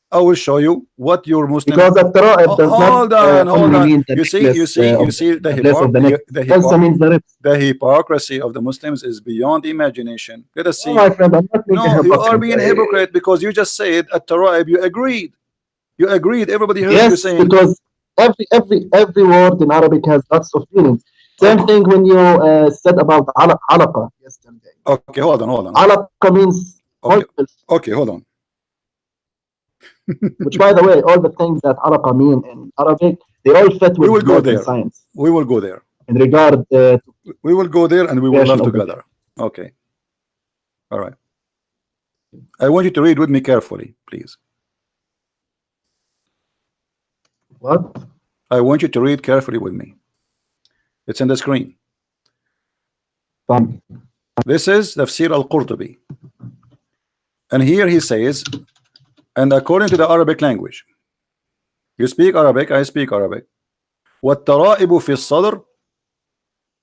I will show you what your Muslim. Because the tara'ib does hold on. Mean You see the hypocrisy of the Muslims is beyond imagination. Let us see. No, my friend, I'm not no, you are being hypocrite because you just said at tara'ib. You agreed. Everybody heard you saying. Because every word in Arabic has lots of meanings. Same thing when you said about alaqa yesterday. Okay, hold on. Alaqa means Okay, hold on. Which, by the way, all the things that alaqa mean in Arabic, they all fit We will with go math and there. science. We will go there. In regard to We will go there and we will creation laugh of the together. Okay. All right. I want you to read with me carefully, please. what? I want you to read carefully with me. It's in the screen. Fine. This is Tafsir al-Qurtubi. And here he says, and according to the Arabic language, you speak Arabic, I speak Arabic. والترائب في الصدر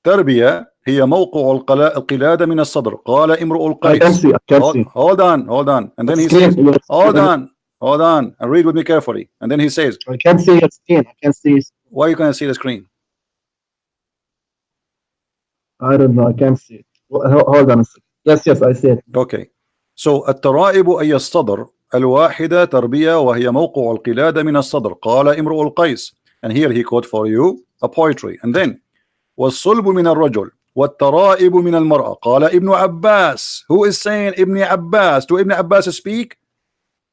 تربية هي موقع القلادة من الصدر قال امرؤ I can القيس. see. I can see. Hold on. And then he Screen, says, your hold screen. on, and read with me carefully. And then he says, I can see your screen. I can see. why you can't see the screen? I don't know. I can't see it. Hold on a second. Yes, I see it. Okay. So الترائب أي الصدر الواحدة تربية وهي موقع القلادة من الصدر قال امرؤ القيس. And here he quote for you a poetry. And then والصلب من الرجل والترائب من المرأة قال ابن عباس. Who is saying Ibn Abbas? Do Ibn Abbas speak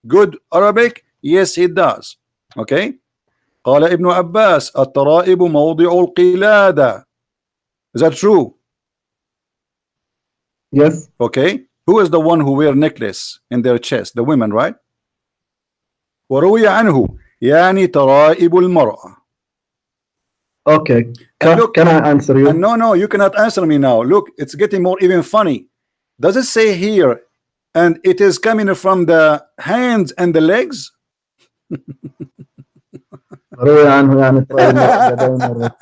good Arabic? Yes, he does. Okay. قال ابن عباس الترائب موضع القلادة. Is that true? Yes. Okay. Who is the one who wear necklace in their chest? The women, right? وروي عنه يعني ترائب المرأة. Okay. Look, can I answer you? No, you cannot answer me now. Look, it's getting more even funny. Does it say here, and it is coming from the hands and the legs? روي عنه يعني ترى المرأة بين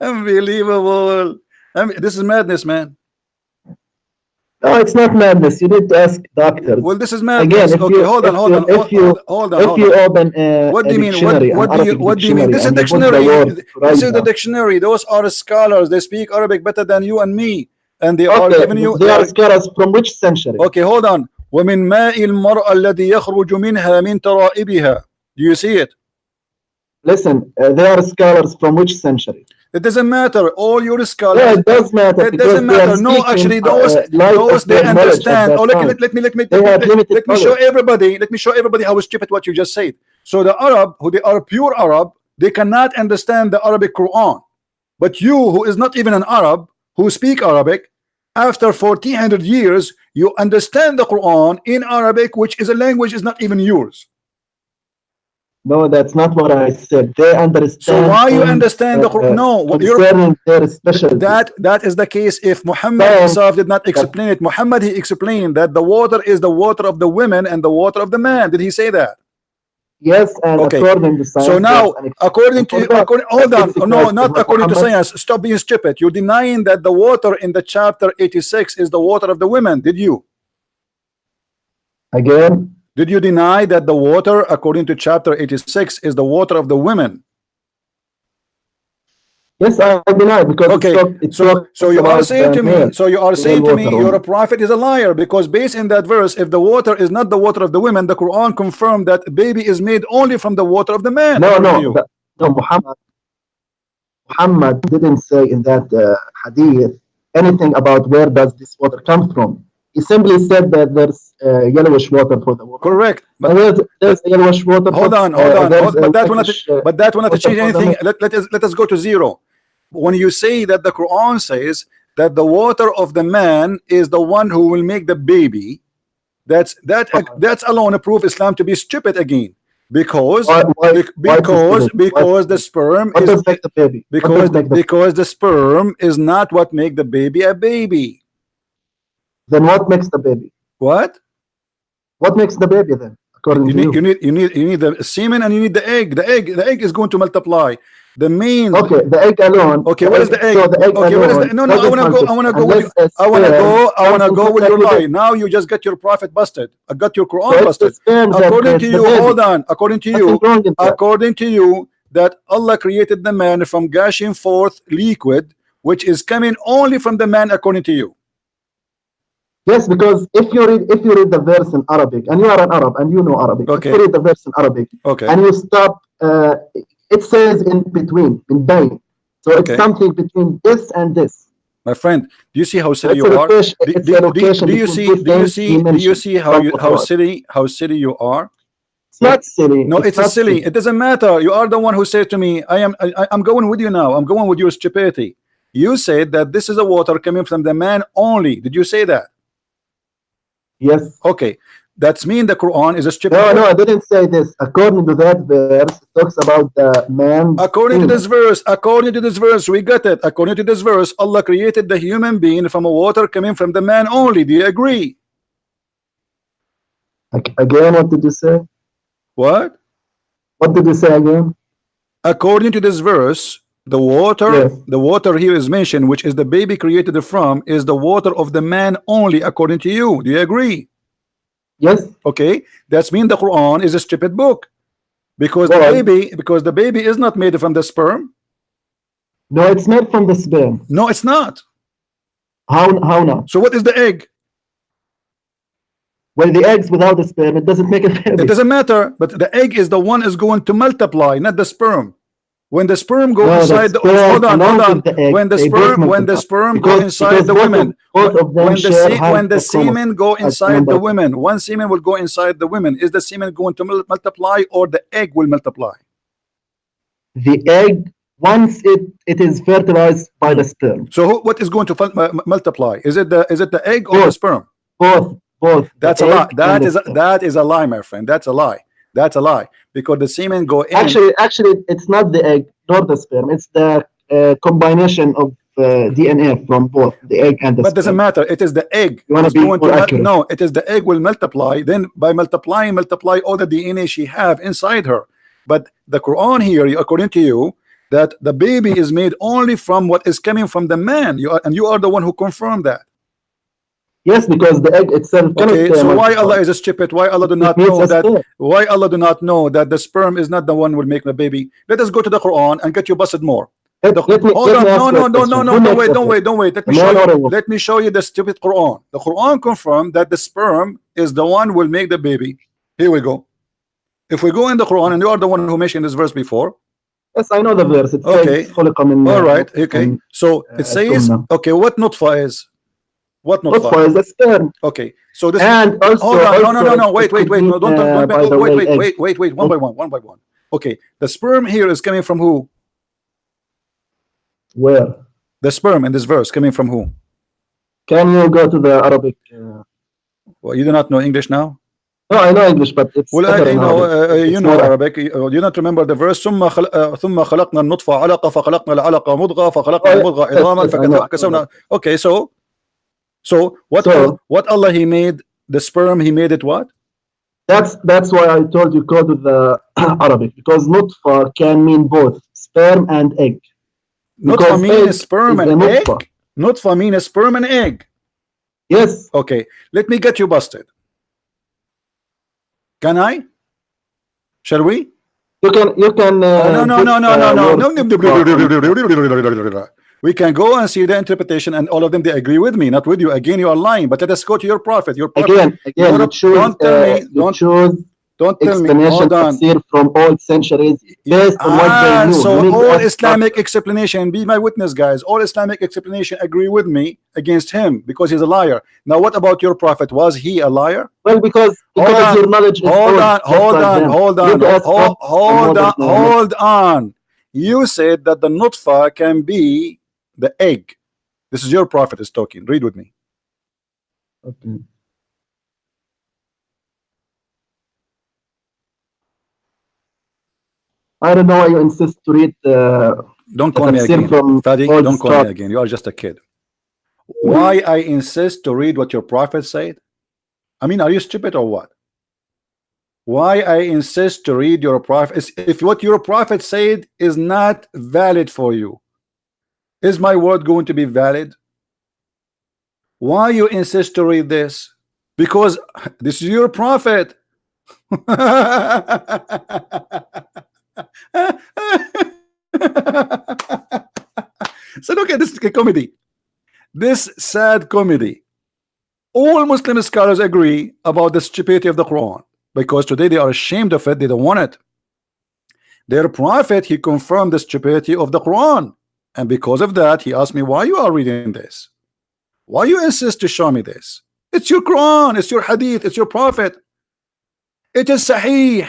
Unbelievable. This is madness, man. No, it's not madness. You need to ask doctors. Well, this is madness. Again, if Okay, you, hold on. If you open What do you mean? dictionary, What do you mean? This is and you put dictionary. the word This is the rider. dictionary. Those are scholars. They speak Arabic better than you and me, and they are Okay, giving you. they are scholars from which century? Okay, hold on. ومن ماء المرأة الذي يخرج منها من ترائبها. Do you see it? Listen, they are scholars from which century? It doesn't matter. All your scholars. Yeah, it does matter. It doesn't matter. No, actually, those they understand. Oh, let me show everybody. Let me show everybody how stupid what you just said. So the Arab, who they are pure Arab, they cannot understand the Arabic Quran. But you, who is not even an Arab, who speak Arabic, after 1400 years, you understand the Quran in Arabic, which is a language is not even yours. No, that's not what I said. They understand. So why you understand the Quran? No, their specialty. That is the case. If Muhammad himself did not explain it, Muhammad he explained that the water is the water of the women and the water of the man. Did he say that? Yes, and okay. According to science. So now, according to hold on, no, not according to science. Stop being stupid. You're denying that the water in the chapter 86 is the water of the women. Did you? Again. Did you deny that the water, according to chapter 86, is the water of the women? Yes, I deny because okay. So you are saying to me, your prophet is a liar because based in that verse, if the water is not the water of the women, the Quran confirmed that baby is made only from the water of the man. No, Muhammad didn't say in that hadith anything about where does this water come from. He simply said that there's yellowish water for the water. Correct. But there's yellowish water. Hold on. But that will not change anything. Let us go to zero. When you say that the Quran says that the water of the man is the one who will make the baby, that's alone a proof Islam to be stupid again. Because the sperm is because the sperm is not what make the baby a baby. Then what makes the baby? What makes the baby then? According to you need the semen and you need the egg. The egg is going to multiply. The main the egg alone. Okay, what is the egg? So the egg okay, alone, what is the no? I wanna go with your lie. Now you just got your prophet busted. I got your Quran busted. According to you, hold on. According to you, that Allah created the man from gushing forth liquid, which is coming only from the man, according to you. Yes, because if you read the verse in Arabic, and you are an Arab and you know Arabic, okay. if you read the verse in Arabic, okay. and you stop uh, it says in between, in Bain. So it's Okay. something between this and this. My friend, do you see how silly It's you a are? location. Do, It's do, a do, location do you between see? two Do you things he see? Do you mentioned. see how One you for God. how silly you are? It's not silly. No, It's it's a not silly. It doesn't matter. You are the one who said to me, I'm going with you now. I'm going with your stupidity. You said that this is a water coming from the man only. Did you say that? Yes. Okay. That's mean the Quran is a stupid No, book. no, I didn't say this. According to that verse, it talks about the man's According to semen. this verse, we got it. According to this verse, Allah created the human being from a water coming from the man only. Do you agree? Again, what did you say? What? What did you say again? According to this verse, the Yes. water here is mentioned, which is the baby created from, is the water of the man only, according to you. Do you agree? Yes. Okay, that's mean the Quran is a stupid book because Why? the baby is not made from the sperm. No, it's made from the sperm. No, it's not. How not? So what is the egg? Well, the eggs without the sperm, it doesn't make a baby. It doesn't matter, but the egg is the one is going to multiply, not the sperm. When the sperm go No, inside the the sperm hold on, along hold on. with the egg, When the they both sperm multiply. go inside the women, both of them when share half the the semen go chromosomes, as inside the remember. women, one semen will go inside the women. Is the semen going to multiply or the egg will multiply? The egg, once it is fertilized by the sperm. So what is going to multiply? Is it the egg or the Both. sperm? Both. That's the a lie. egg and the sperm. That is a lie, my friend. That's a lie. That's a lie because the semen go in. Actually, it's not the egg nor the sperm. It's the combination of DNA from both the egg and the But sperm. doesn't matter. It is the egg. You want to be more accurate? No, it is the egg will multiply. Then by multiply all the DNA she have inside her. But the Quran here, according to you, that the baby is made only from what is coming from the man. You are the one who confirmed that. Yes, because the egg itself cannot Okay, so why multiply. Allah is a stupid? Why Allah do It not needs know a that? sperm. Why Allah do not know that the sperm is not the one who will make the baby? Let us go to the Quran and get you busted more. Let me Hold on, ask you a no, question. Who don't makes wait, the don't sperm? wait, don't wait. A man or a woman? Let me show you the stupid Quran. The Quran confirmed that the sperm is the one who will make the baby. Here we go. If we go in the Quran, and you are the one who mentioned this verse before. Yes, I know the verse. It Okay. says خلق من All right. Okay. So it says, ثم. okay, what nutfa is? What Not nutfa? for the sperm. Okay. So this. And also, Hold on. No. it Wait. could No, be, don't. by the way, egg. Wait. One by one. Okay. The sperm here is coming from who? Where? The sperm in this verse coming from who? Can you go to the Arabic? Well, you do not know English now? No, I know English, but it's Well, better in Arabic. you know Arabic. You not remember the verse. ثم خلقنا النطفة علقة فخلقنا العلقة مضغة فخلقنا المضغة عظاما فكسونا. Okay, so what Allah He made the sperm? He made it what? That's why I told you go to the Arabic, because nutfa can mean both sperm and egg. Nutfa means sperm and egg. Nutfa. Nutfa means sperm and egg. Yes. Okay, let me get you busted. Can I? Shall we? You can. No. We can go and see the interpretation, and all of them they agree with me, not with you. Again, you are lying. But let us go to your prophet. Your prophet. Again, you choose. Don't tell me. Don't tell me. Hold on. From all centuries based on what they knew. So all Islamic explanation, be my witness, guys. All Islamic explanation agree with me against him because he's a liar. Now, what about your prophet? Was he a liar? Well, because your knowledge is hold on. You said that the nutfa can be the egg. This is your prophet is talking. Read with me. Okay. I don't know why you insist to read. Don't call me again, Fadi. Don't call me again. You are just a kid. Why I insist to read what your prophet said? I mean, are you stupid or what? Why I insist to read your prophet? If what your prophet said is not valid for you, is my word going to be valid? Why you insist to read this? Because this is your prophet. So look at this comedy, this sad comedy. All Muslim scholars agree about the stupidity of the Quran because today they are ashamed of it. They don't want it. Their prophet, he confirmed the stupidity of the Quran, and because of that he asked me, why you are reading this? Why you insist to show me this? It's your Quran, it's your hadith, it's your prophet, it is sahih.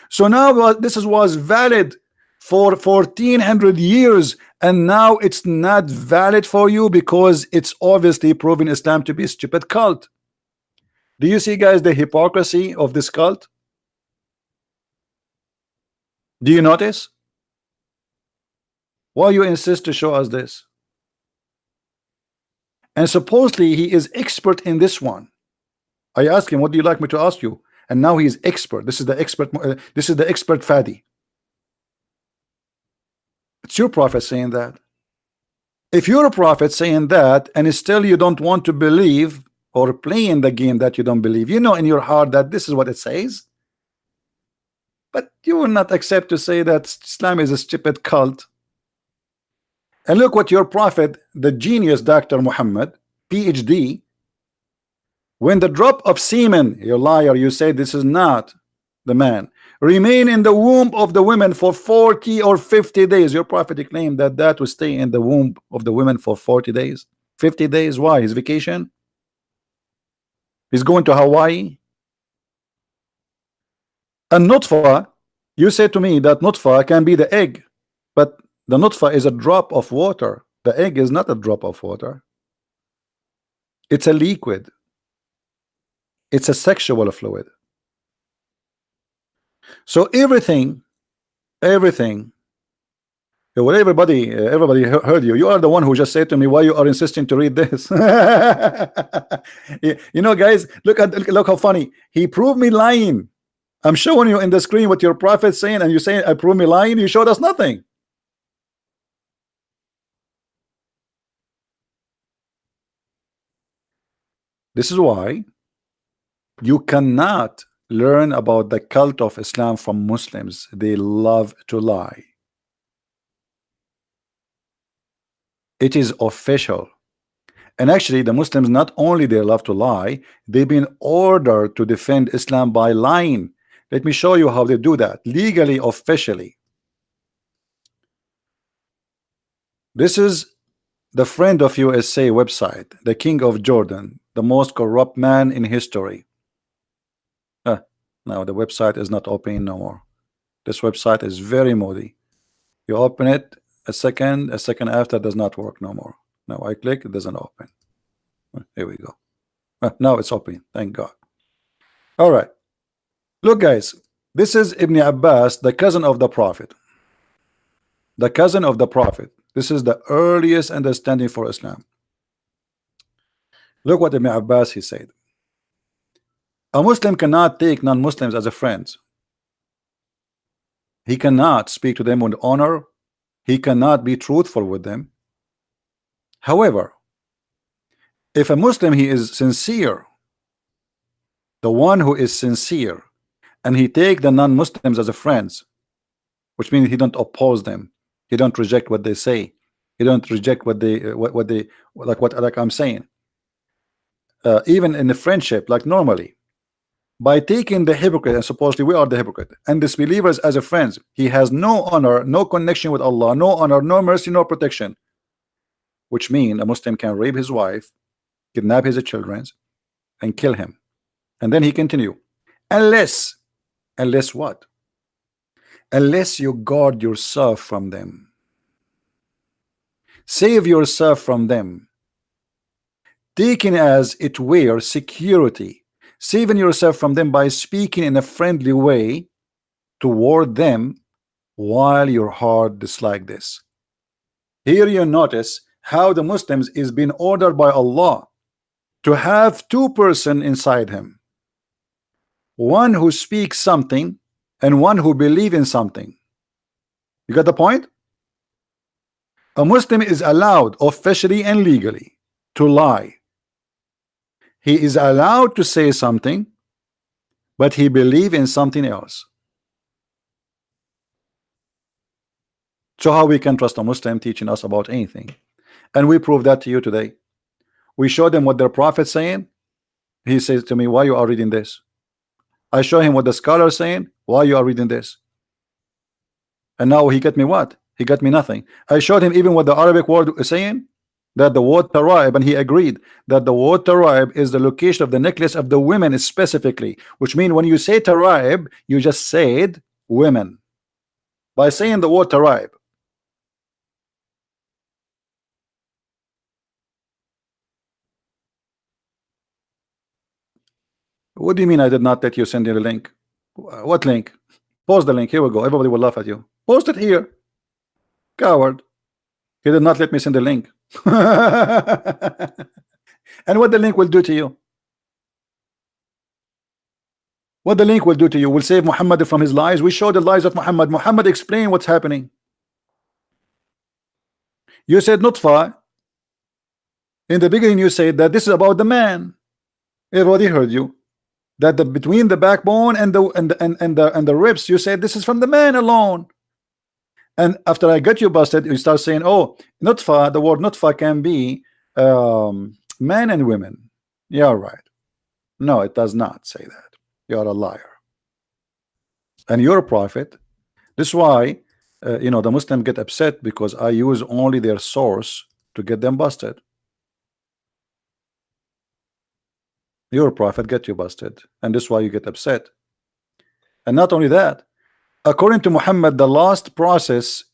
So now this was valid for 1400 years, and now it's not valid for you because it's obviously proven Islam to be a stupid cult. Do you see, guys, the hypocrisy of this cult? Do you notice? Why you insist to show us this? And supposedly he is expert in this one. I asked him, what do you like me to ask you? And now he is expert. This is the expert. This is the expert Fadi. It's your prophet saying that. If you're a prophet saying that, and still you don't want to believe or playing the game that you don't believe, you know in your heart that this is what it says, but you will not accept to say that Islam is a stupid cult. And look what your prophet, the genius Dr. Muhammad, PhD, when the drop of semen, you liar, you say this is not the man, remain in the womb of the women for 40 or 50 days. Your prophet claimed that that would stay in the womb of the women for 40 days, 50 days. Why? His vacation? He's going to Hawaii? And nutfa, you say to me that nutfa can be the egg, but the nutfa is a drop of water. The egg is not a drop of water. It's a liquid. It's a sexual fluid. So everything, well, everybody heard you. You are the one who just said to me, why you are insisting to read this? You know, guys, look how funny. He proved me lying. I'm showing you in the screen what your prophet's saying, and you say I prove me lying. You showed us nothing. This is why you cannot learn about the cult of Islam from Muslims. They love to lie. It is official. And actually the Muslims, not only they love to lie, they've been ordered to defend Islam by lying. Let me show you how they do that legally, officially. This is the Friend of USA website, the King of Jordan, the most corrupt man in history. Now the website is not open no more. This website is very moody. You open it a second after, does not work no more. Now I click, it doesn't open. Here we go. Now it's open, thank God. All right, look, guys, this is Ibn Abbas, the cousin of the Prophet. The cousin of the Prophet. This is the earliest understanding for Islam. Look what Ibn Abbas he said. A Muslim cannot take non-Muslims as a friend. He cannot speak to them with honor. He cannot be truthful with them. However, if a Muslim, he is sincere, the one who is sincere, and he take the non-Muslims as a friends, which means he don't oppose them, he don't reject what they say, he don't reject what they like I'm saying, even in the friendship, like normally. By taking the hypocrite, and supposedly we are the hypocrite, and disbelievers as a friends, he has no honor, no connection with Allah, no honor, no mercy, no protection. Which means a Muslim can rape his wife, kidnap his children, and kill him. And then he continue, unless what? Unless you guard yourself from them, save yourself from them, taking as it were security, saving yourself from them by speaking in a friendly way toward them while your heart dislike this. Here you notice how the Muslims is being ordered by Allah to have two persons inside him, one who speaks something and one who believes in something. You got the point? A Muslim is allowed officially and legally to lie. He is allowed to say something, but he believes in something else. So how we can trust a Muslim teaching us about anything? And we prove that to you today. We show them what their prophet saying. He says to me, why you are reading this? I show him what the scholar is saying. Why you are reading this? And now he got me what? He got me nothing. I showed him even what the Arabic word is saying, that the word Taraib, and he agreed that the word Taraib is the location of the necklace of the women specifically, which means when you say Taraib, you just said women by saying the word Taraib. What do you mean I did not let you send you the link? What link? Post the link. Here we go. Everybody will laugh at you. Post it here. Coward. He did not let me send the link. And what the link will do to you? What the link will do to you? Will save Muhammad from his lies. We show the lies of Muhammad. Muhammad explain what's happening. You said Nutfa. In the beginning you said that this is about the man. Everybody heard you. That the between the backbone and the ribs, you said this is from the man alone. And after I got you busted, you start saying, oh, Nutfa, the word Nutfa can be men and women. Yeah, right. No, it does not say that. You're a liar. And you're a prophet. This is why you know, the Muslims get upset because I use only their source to get them busted. You're a prophet, get you busted, and this is why you get upset. And not only that, according to Muhammad, the last process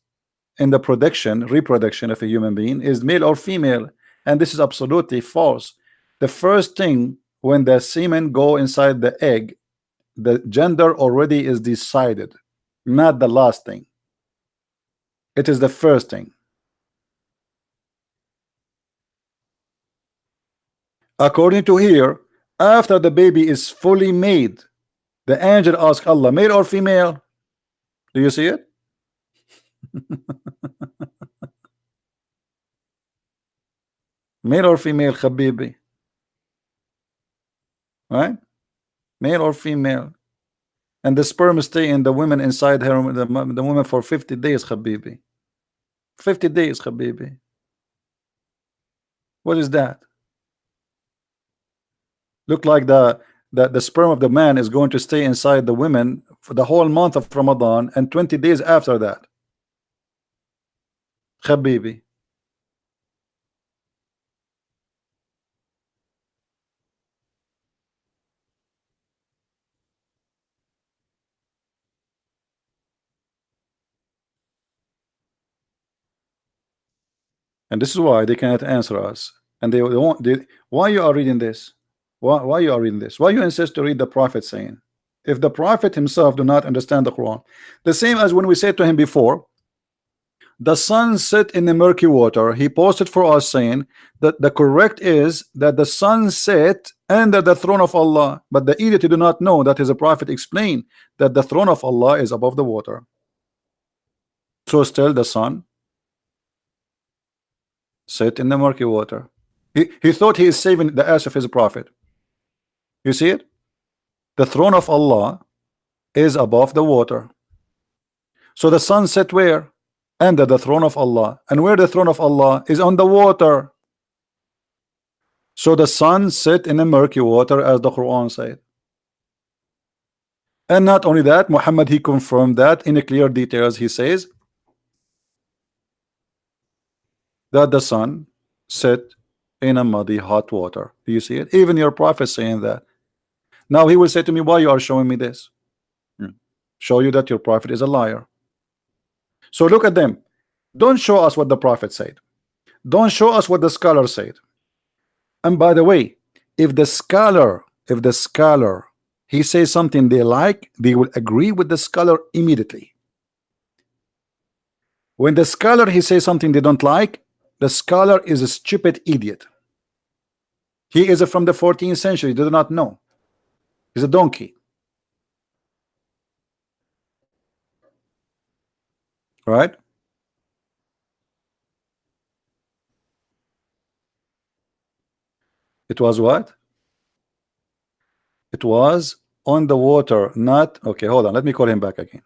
in the reproduction of a human being is male or female, and this is absolutely false. The first thing, when the semen go inside the egg, the gender already is decided, not the last thing. It is the first thing. According to here, after the baby is fully made, the angel asks Allah, male or female? Do you see it? Male or female, Habibi? Right? Male or female? And the sperm stay in the woman inside her, the woman for 50 days, Habibi. 50 days, Habibi. What is that? Look like the sperm of the man is going to stay inside the women for the whole month of Ramadan and 20 days after that. Habibi. And this is why they cannot answer us. And they won't. Why you are reading this? Why you are reading this? Why you insist to read the Prophet saying? If the Prophet himself do not understand the Quran, the same as when we said to him before, the sun set in the murky water. He posted for us saying that the correct is that the sun set under the throne of Allah, but the idiot do not know that his prophet explained that the throne of Allah is above the water. So still the sun set in the murky water. He thought he is saving the ass of his prophet. You see it? The throne of Allah is above the water. So the sun set where? Under the throne of Allah. And where the throne of Allah is on the water. So the sun set in the murky water, as the Quran said. And not only that, Muhammad, he confirmed that in a clear details. He says that the sun set in a muddy hot water. Do you see it? Even your prophet saying that. Now he will say to me, why you are showing me this? Show you that your prophet is a liar. So look at them. Don't show us what the prophet said. Don't show us what the scholar said. And by the way, if the scholar he says something they like, they will agree with the scholar immediately. When the scholar he says something they don't like, the scholar is a stupid idiot. He is from the 14th century. They do not know. He's a donkey. Right? It was what? It was on the water, not okay. Hold on, let me call him back again.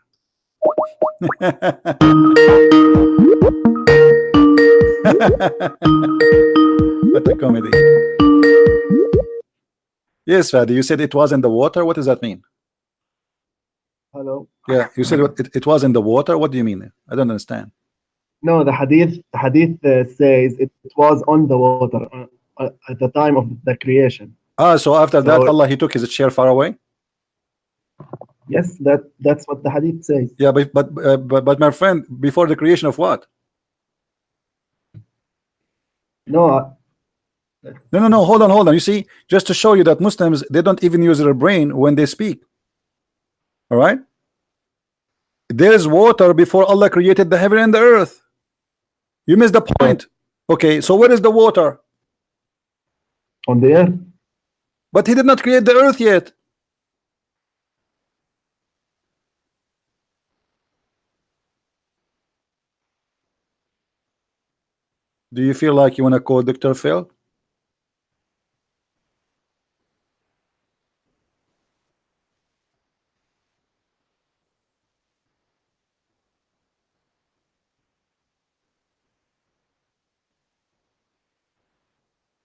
What a comedy. Yes, Fadi, you said it was in the water. What does that mean? Hello. Yeah, you said it was in the water. What do you mean? I don't understand. No, the hadith says it was on the water at the time of the creation. So after that, So Allah, he took his chair far away. yes, that's what the hadith says. Yeah, but my friend, before the creation of what? No, No. Hold on. You see, just to show you that Muslims, they don't even use their brain when they speak. All right. There is water before Allah created the heaven and the earth. You missed the point. Okay, so where is the water? on the earth. But he did not create the earth yet. Do you feel like you want to call Dr. Phil?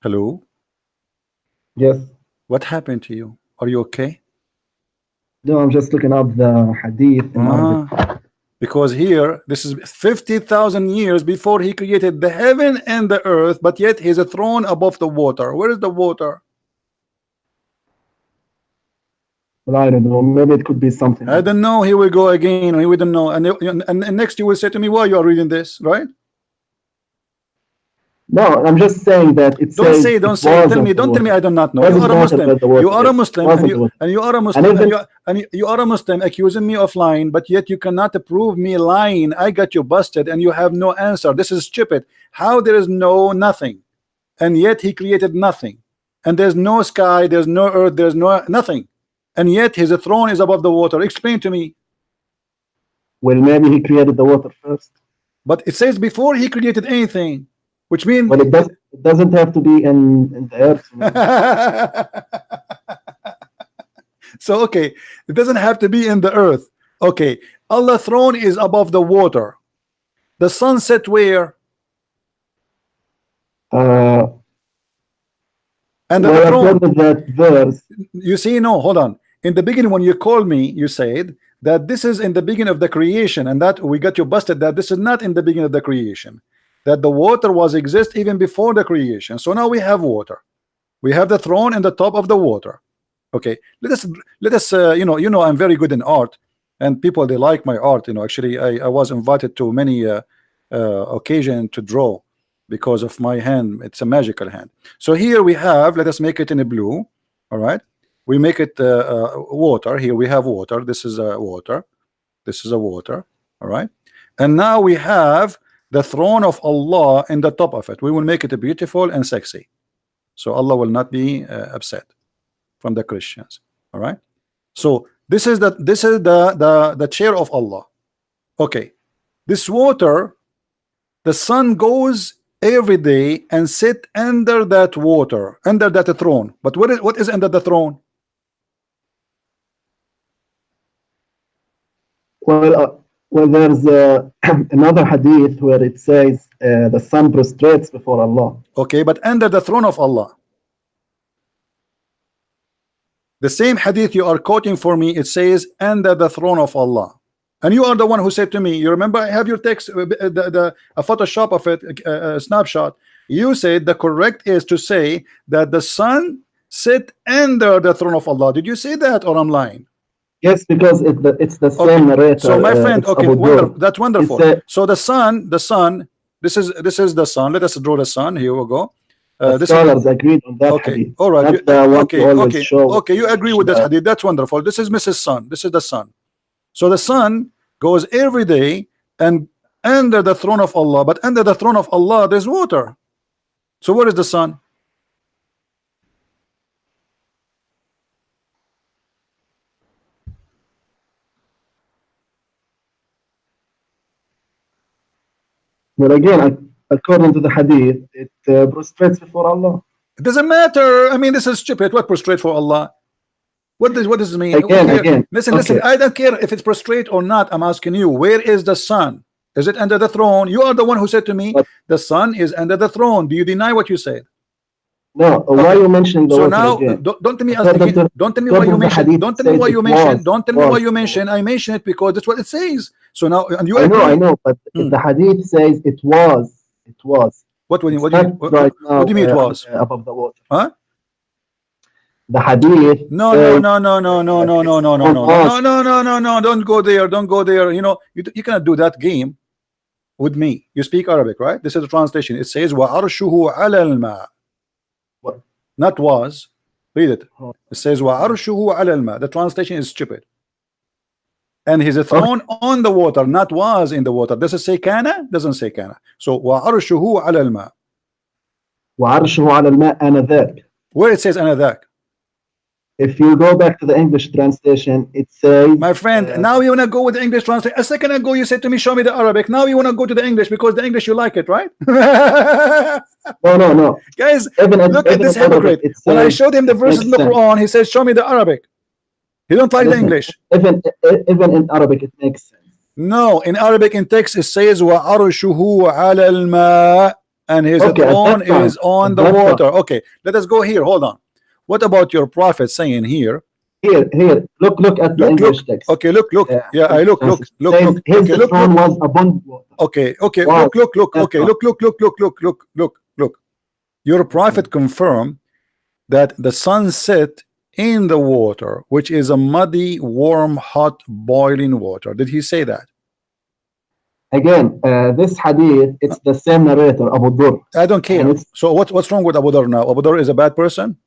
Hello? Yes. What happened to you? Are you okay? No, I'm just looking up the hadith in Arabic. Because here, this is 50,000 years before he created the heaven and the earth, but yet he's a throne above the water. Where is the water? Well, I don't know. Maybe it could be something. I don't know. He will go again. He wouldn't know. And next you will say to me, why you are reading this, right? No, I'm just saying that it Don't says say, it don't say. Tell wasn't me, don't the tell me water. I do not know. Doesn't You are a matter Muslim. about the water. You are a It Muslim, wasn't the water. and you are a And Muslim, even and you are a Muslim accusing me of lying, but yet you cannot prove me lying. I got you busted, and you have no answer. This is stupid. How there is no nothing, and yet he created nothing, and there's no sky, there's no earth, there's no nothing, and yet his throne is above the water. Explain to me. well, maybe he created the water first. But it says before he created anything, which means But it doesn't have to be in the earth. So okay, it doesn't have to be in the earth. Okay, Allah's throne is above the water. The sun set where? Uh, And the well, throne. according to that verse, You see, no, hold on. In the beginning, when you called me, you said that this is in the beginning of the creation, and that we got you busted that this is not in the beginning of the creation. That the water was exist even before the creation. So now we have water. We have the throne in the top of the water. Okay, let us you know I'm very good in art, and people they like my art. Actually I was invited to many occasion to draw because of my hand. It's a magical hand. So here we have, let us make it in a blue. All right, we make it water. Here we have water. This is a water. This is a water. All right, and now we have the throne of Allah in the top of it. We will make it beautiful and sexy, so Allah will not be upset from the Christians. All right, so this is the chair of Allah. Okay, this water, the sun goes every day and sit under that water, under that throne. But what is under the throne? well, there's another hadith where it says the sun prostrates before Allah. Okay, but under the throne of Allah. The same hadith you are quoting for me, it says under the throne of Allah. And you are the one who said to me, you remember, I have your text, a Photoshop of it, a snapshot. You said the correct is to say that the sun sit under the throne of Allah. Did you say that, or I'm lying? Yes, because it's the same narrator. So my friend, okay, that's wonderful. So the sun, this is the sun. Let us draw the sun. Here we go. The scholars agreed on that okay, hadith. all right. Okay, you agree with that hadith. That's wonderful. This is Mrs. Sun. This is the sun. So the sun goes every day and under the throne of Allah, but under the throne of Allah there's water. So where is the sun? Well, again, according to the hadith, it prostrates before Allah. It doesn't matter. I mean, this is stupid. What prostrate for Allah? What does this mean? Again. Listen. I don't care if it's prostrate or not. I'm asking you, where is the sun? Is it under the throne? You are the one who said to me the sun is under the throne. Do you deny what you said? No, why are you mentioning the So water now, again? don't tell me According again. to- Don't tell me according why you to the mentioned. hadith, Don't tell me says why you it mentioned. was, Don't tell me why was. you mentioned. I mentioned it because that's what it says. So now, and you I agree. know, but Hmm. the hadith says it was. It was. What do you It's what do you not what, right what now do you mean it was? above the water. Huh? The hadith No, says no, no, no, no, no, no, no, no, no, no, no, no, no, no, no. Don't go there. Don't go there. You know, you cannot do that game with me. You speak Arabic, right? This is the translation. It says وَعَرْشُهُ عَلَى الْمَاءِ. what? Not was. Read it. Oh. It says وَعَرْشُهُ عَلَى الْمَاءِ. The translation is stupid. And his throne on the water, not was in the water. Does it say kana? Doesn't say kana. So وَعَرْشُهُ عَلى الْمَاءِ. وعرشه على الماء آنذاك. Where it says anadak. If you go back to the English translation, it says. My friend, now you want to go with the English translation. A second ago you said to me, show me the Arabic. Now you want to go to the English because the English you like it, right? No. Guys, Even look at this hypocrite. When I showed him the verses in the Quran, he says, show me the Arabic. He don't like the English. Even in Arabic, it makes sense. No, in Arabic in text it says وَعَرْشُهُ عَلَى الْمَاءِ, and his throne is on the water. Okay, let us go here. Hold on. What about your prophet saying here? Here, look at the English text. Okay, look. Yeah, I look. His throne was abundant water. Okay, Wow. look. Okay, look. Your prophet confirmed that the sun set in the water, which is a muddy, warm, hot, boiling water. Did he say that? Again, this hadith, it's the same narrator, Abu Dhur. I don't care. So what's wrong with Abu Dhur now? Abu Dhur is a bad person?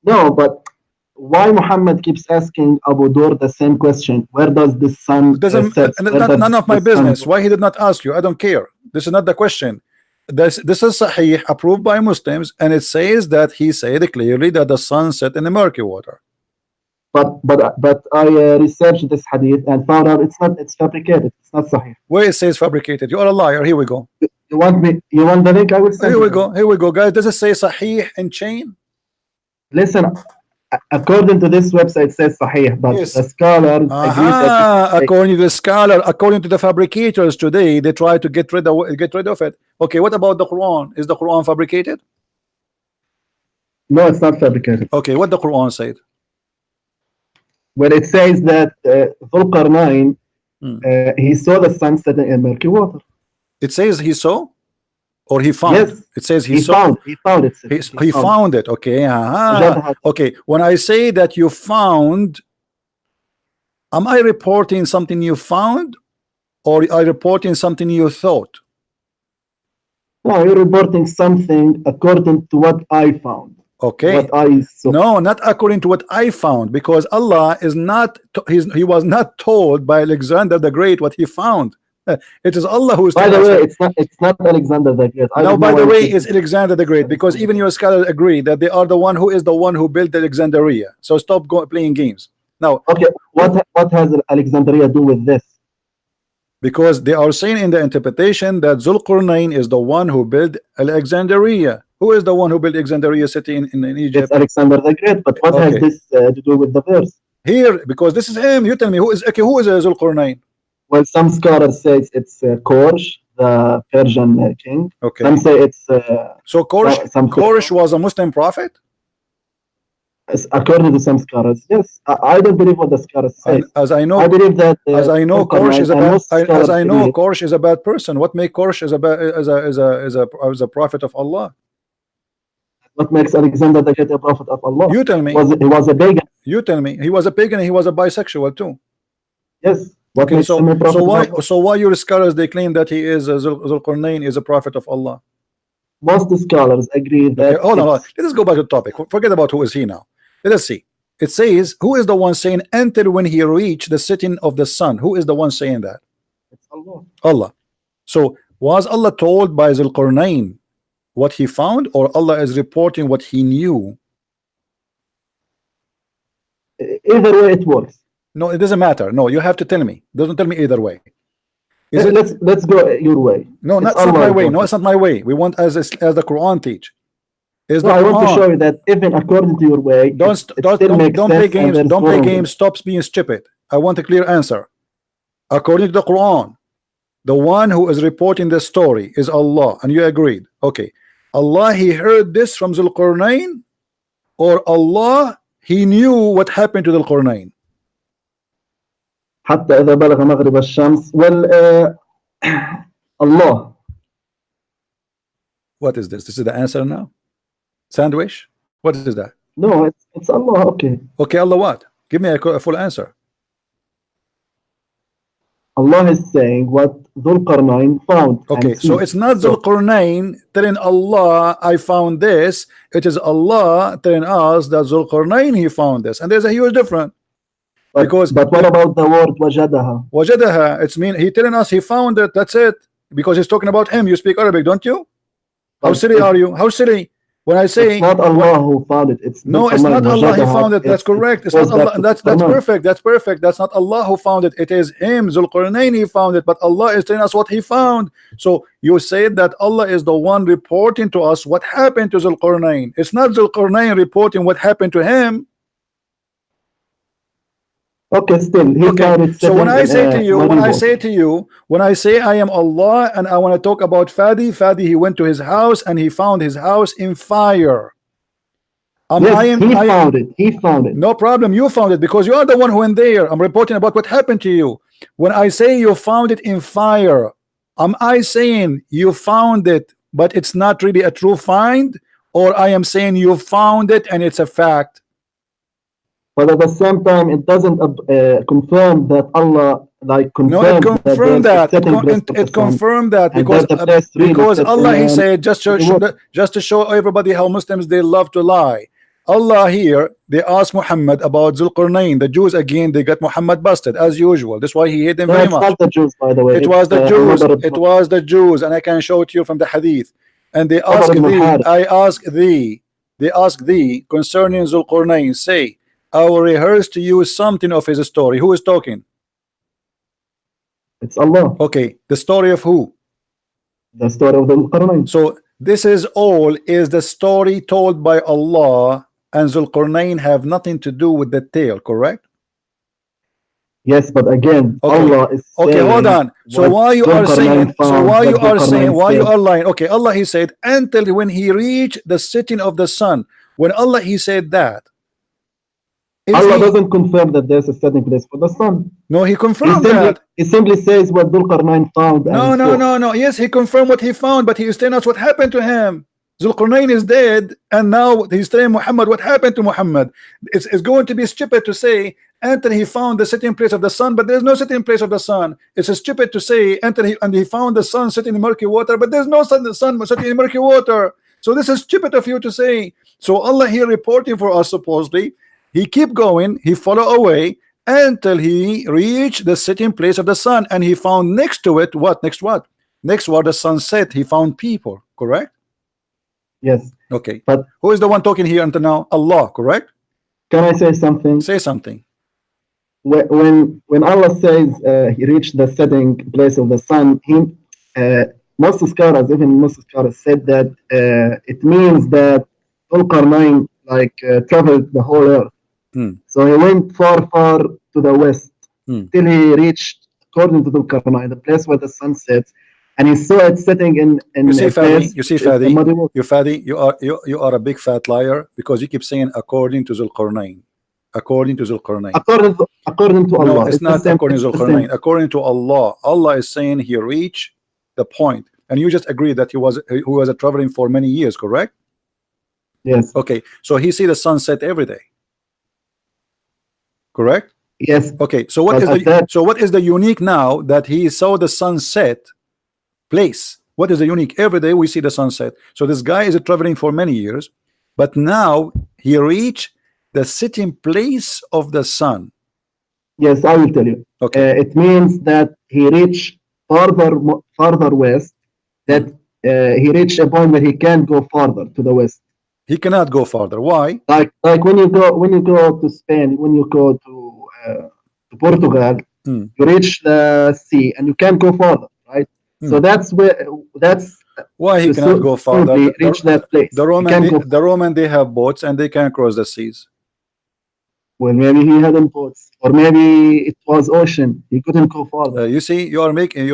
No, but why Muhammad keeps asking Abu Dhur the same question? Where does the sun set? None of my business. Why he did not ask you? I don't care. This is not the question. This is Sahih, approved by Muslims, and it says that he said clearly that the sun set in the murky water. But I researched this hadith and found out it's fabricated. It's not Sahih. Where it says fabricated? You are a liar. Here we go. You want the link? I will send Here we go, guys. Does it say Sahih in chain? Listen, according to this website, it says Sahih, but yes. the scholars agree that according to the scholar, according to the fabricators today, they try to get rid of it. Okay, what about the Quran? Is the Quran fabricated? No, it's not fabricated. Okay, what the Quran said? When it says that Dhul Qarnayn, he saw the sun setting in murky water. It says he saw? Or he found? Yes. It says he saw. He found it. He found it. Okay. Okay. When I say that you found, am I reporting something you found, or are I reporting something you thought? No, you're reporting something according to what I found. Okay. What I saw. No, not according to what I found, because Allah is not. He was not told by Alexander the Great what he found. It is Allah who is. By the way, it's not Alexander the Great. No, by the way, it's Alexander the Great, because even your scholars agree that they are the one who built Alexandria. So stop playing games. Now, okay, what has Alexandria do with this? Because they are saying in the interpretation that Zulqarnain is the one who built Alexandria. Who is the one who built Alexandria city in Egypt? It's Alexander the Great. But what has this to do with the verse? Here, because this is him. You tell me who is Zulqarnain? Well, some scholars say it's Korosh, the Persian king. Okay. Some say it's so Korosh was a Muslim prophet. According to some scholars, yes. I don't believe what the scholars say. As I know, I believe that Korosh is a bad person. What makes Korosh as a prophet of Allah? What makes Alexander the Great a prophet of Allah? You tell me. He was a pagan. You tell me. He was a pagan and he was a bisexual too. Yes. Okay, so why your scholars they claim that he is Zulqarnain is a prophet of Allah? Most scholars agree that. Okay, hold on. Let us go back to the topic. Forget about who is he now. Let us see. It says, who is the one saying, enter when he reached the setting of the sun? Who is the one saying that? It's Allah. Allah. So was Allah told by Zulqarnain what he found, or Allah is reporting what he knew? Either way it works. No, it doesn't matter. No, you have to tell me. Doesn't tell me either way. Let's go your way. No, that's not my way. No, it's not my way. We want as the Quran teach. I want to show you that even according to your way, don't play games. Don't play games. Stop being stupid. I want a clear answer. According to the Quran, the one who is reporting the story is Allah, and you agreed. Okay. Allah he heard this from Dhul Qarnayn, or Allah he knew what happened to Dhul Qarnayn? حتى إذا بلغ مغرب الشمس. Well, Allah. What is this? This is the answer now? Sandwich? What is that? No, it's Allah. Okay. Okay, Allah what? Give me a full answer. Allah is saying what Dhul Qarnayn found. Okay, so it's not Dhul Qarnayn telling Allah I found this. It is Allah telling us that Dhul Qarnayn he found this, and there's a huge difference. But what about the word wajadaha? Wajadaha, it's mean he telling us he found it. That's it. Because he's talking about him. You speak Arabic, don't you? How silly are you? How silly? When I say it's not Allah who found it, it's no, it's not Allah who found it. That's correct. It's not Allah. That's perfect. That's perfect. That's not Allah who found it. It is him, Dhul Qarnayn, he found it. But Allah is telling us what he found. So you said that Allah is the one reporting to us what happened to Dhul Qarnayn. It's not Dhul Qarnayn reporting what happened to him. Okay, still. Okay. So when I say to you, when I say I am Allah and I want to talk about Fadi, he went to his house and he found his house in fire. He found it. No problem. You found it because you are the one who went there. I'm reporting about what happened to you. When I say you found it in fire, am I saying you found it, but it's not really a true find, or I am saying you found it and it's a fact? But at the same time, it doesn't confirm that Allah confirmed. No, it confirmed that. It confirmed that because Allah he said just to show everybody how Muslims they love to lie. Allah here they asked Muhammad about Dhul Qarnayn. The Jews again they got Muhammad busted as usual. That's why he hate them very much. Not the Jews, by the way. It was the Jews. It was the Jews, and I can show it to you from the Hadith. And they asked thee. I ask thee. They ask thee concerning Dhul Qarnayn. Say, I will rehearse to you something of his story. Who is talking? It's Allah. Okay, the story of who? The story of Dhul Qarnayn. So this is all is the story told by Allah, and Dhul Qarnayn have nothing to do with the tale, correct? Yes, but again, okay. Allah is saying. Okay, hold on. So why you are saying? So why you are saying? Why you are lying? Okay, Allah he said until when he reached the setting of the sun. When Allah he said that. Allah doesn't confirm that there's a setting place for the sun. No, he confirmed that. He simply says what Dhul Qarnayn found. No. Yes, he confirmed what he found, but he is telling us what happened to him. Dhul Qarnayn is dead, and now he's telling Muhammad what happened to Muhammad. It's going to be stupid to say until he found the sitting place of the sun, but there's no sitting place of the sun. It's stupid to say until he found the sun sitting in murky water, but there's no sun sitting in murky water. So this is stupid of you to say. So Allah here reporting for us supposedly. He keep going, he follow away until he reached the sitting place of the sun, and he found next to it what? Next what? Next where the sun set, he found people, correct? Yes. Okay. But who is the one talking here until now? Allah, correct? Can I say something? Say something. When Allah says he reached the setting place of the sun, most scholars, even most scholars, said that it means that Dhul Qarnayn traveled the whole earth. So he went far to the west till he reached, according to Dhul Qarnayn, the place where the sun sets, and he saw it setting in you see Fadi, you are a big fat liar because you keep saying according to Dhul Qarnayn. According to Dhul Qarnayn. According to Allah. No, it's not according to Dhul Qarnayn. According to Allah. Allah is saying he reached the point, and you just agreed that he was traveling for many years, correct? Yes. Okay, so he see the sunset every day. Correct? Yes. Okay, so what is the unique now that he saw the sunset place? What is the unique? Every day we see the sunset. So this guy is traveling for many years, but now he reached the sitting place of the sun. Yes, I will tell you. Okay. It means that he reached farther west, that he reached a point where he can't go farther to the west. He cannot go farther. Why? Like when you go to Spain, when you go to Portugal, you reach the sea and you can't go farther, right? So that's why he cannot go farther. Reach that place. The Roman they have boats and they can cross the seas. Well, maybe he hadn't boats, or maybe it was ocean. He couldn't go farther. You see, you're making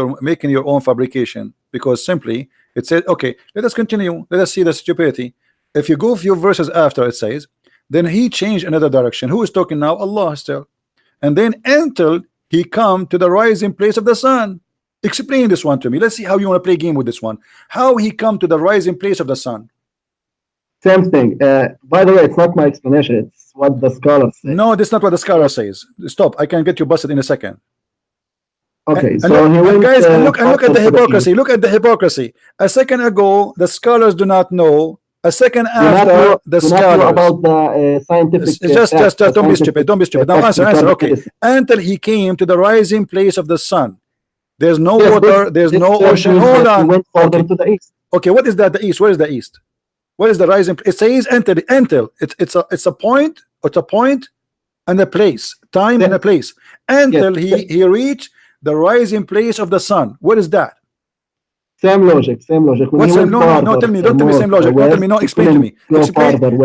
your own fabrication, because simply It says, okay, let us continue. Let us see the stupidity. If you go a few verses after, it says, then he changed another direction. Who is talking now? Allah still. And then until he come to the rising place of the sun. Explain this one to me. Let's see how you want to play game with this one. How he come to the rising place of the sun. Same thing. By the way, it's not my explanation. It's what the scholar says. No, that's not what the scholar says. Stop. I can get you busted in a second. Okay, And so look, he and went, guys, and look at the after the hypocrisy. Look at the hypocrisy. A second ago, the scholars do not know. A second after, the do not know scholars. about the scientific. Just don't be stupid. Don't be stupid. Now answer. Okay. Until he came to the rising place of the sun. There's no water. There's no ocean. Hold on. Went further to the east. Okay. What is that? The east. Where is the east? What is the rising? It says until. It's a point. It's a point and a place. Time and a place. Until he reached the rising place of the sun. What is that? Same logic. Same logic. What's same? No, tell me. Don't tell me same logic. Don't tell me. No, explain to me.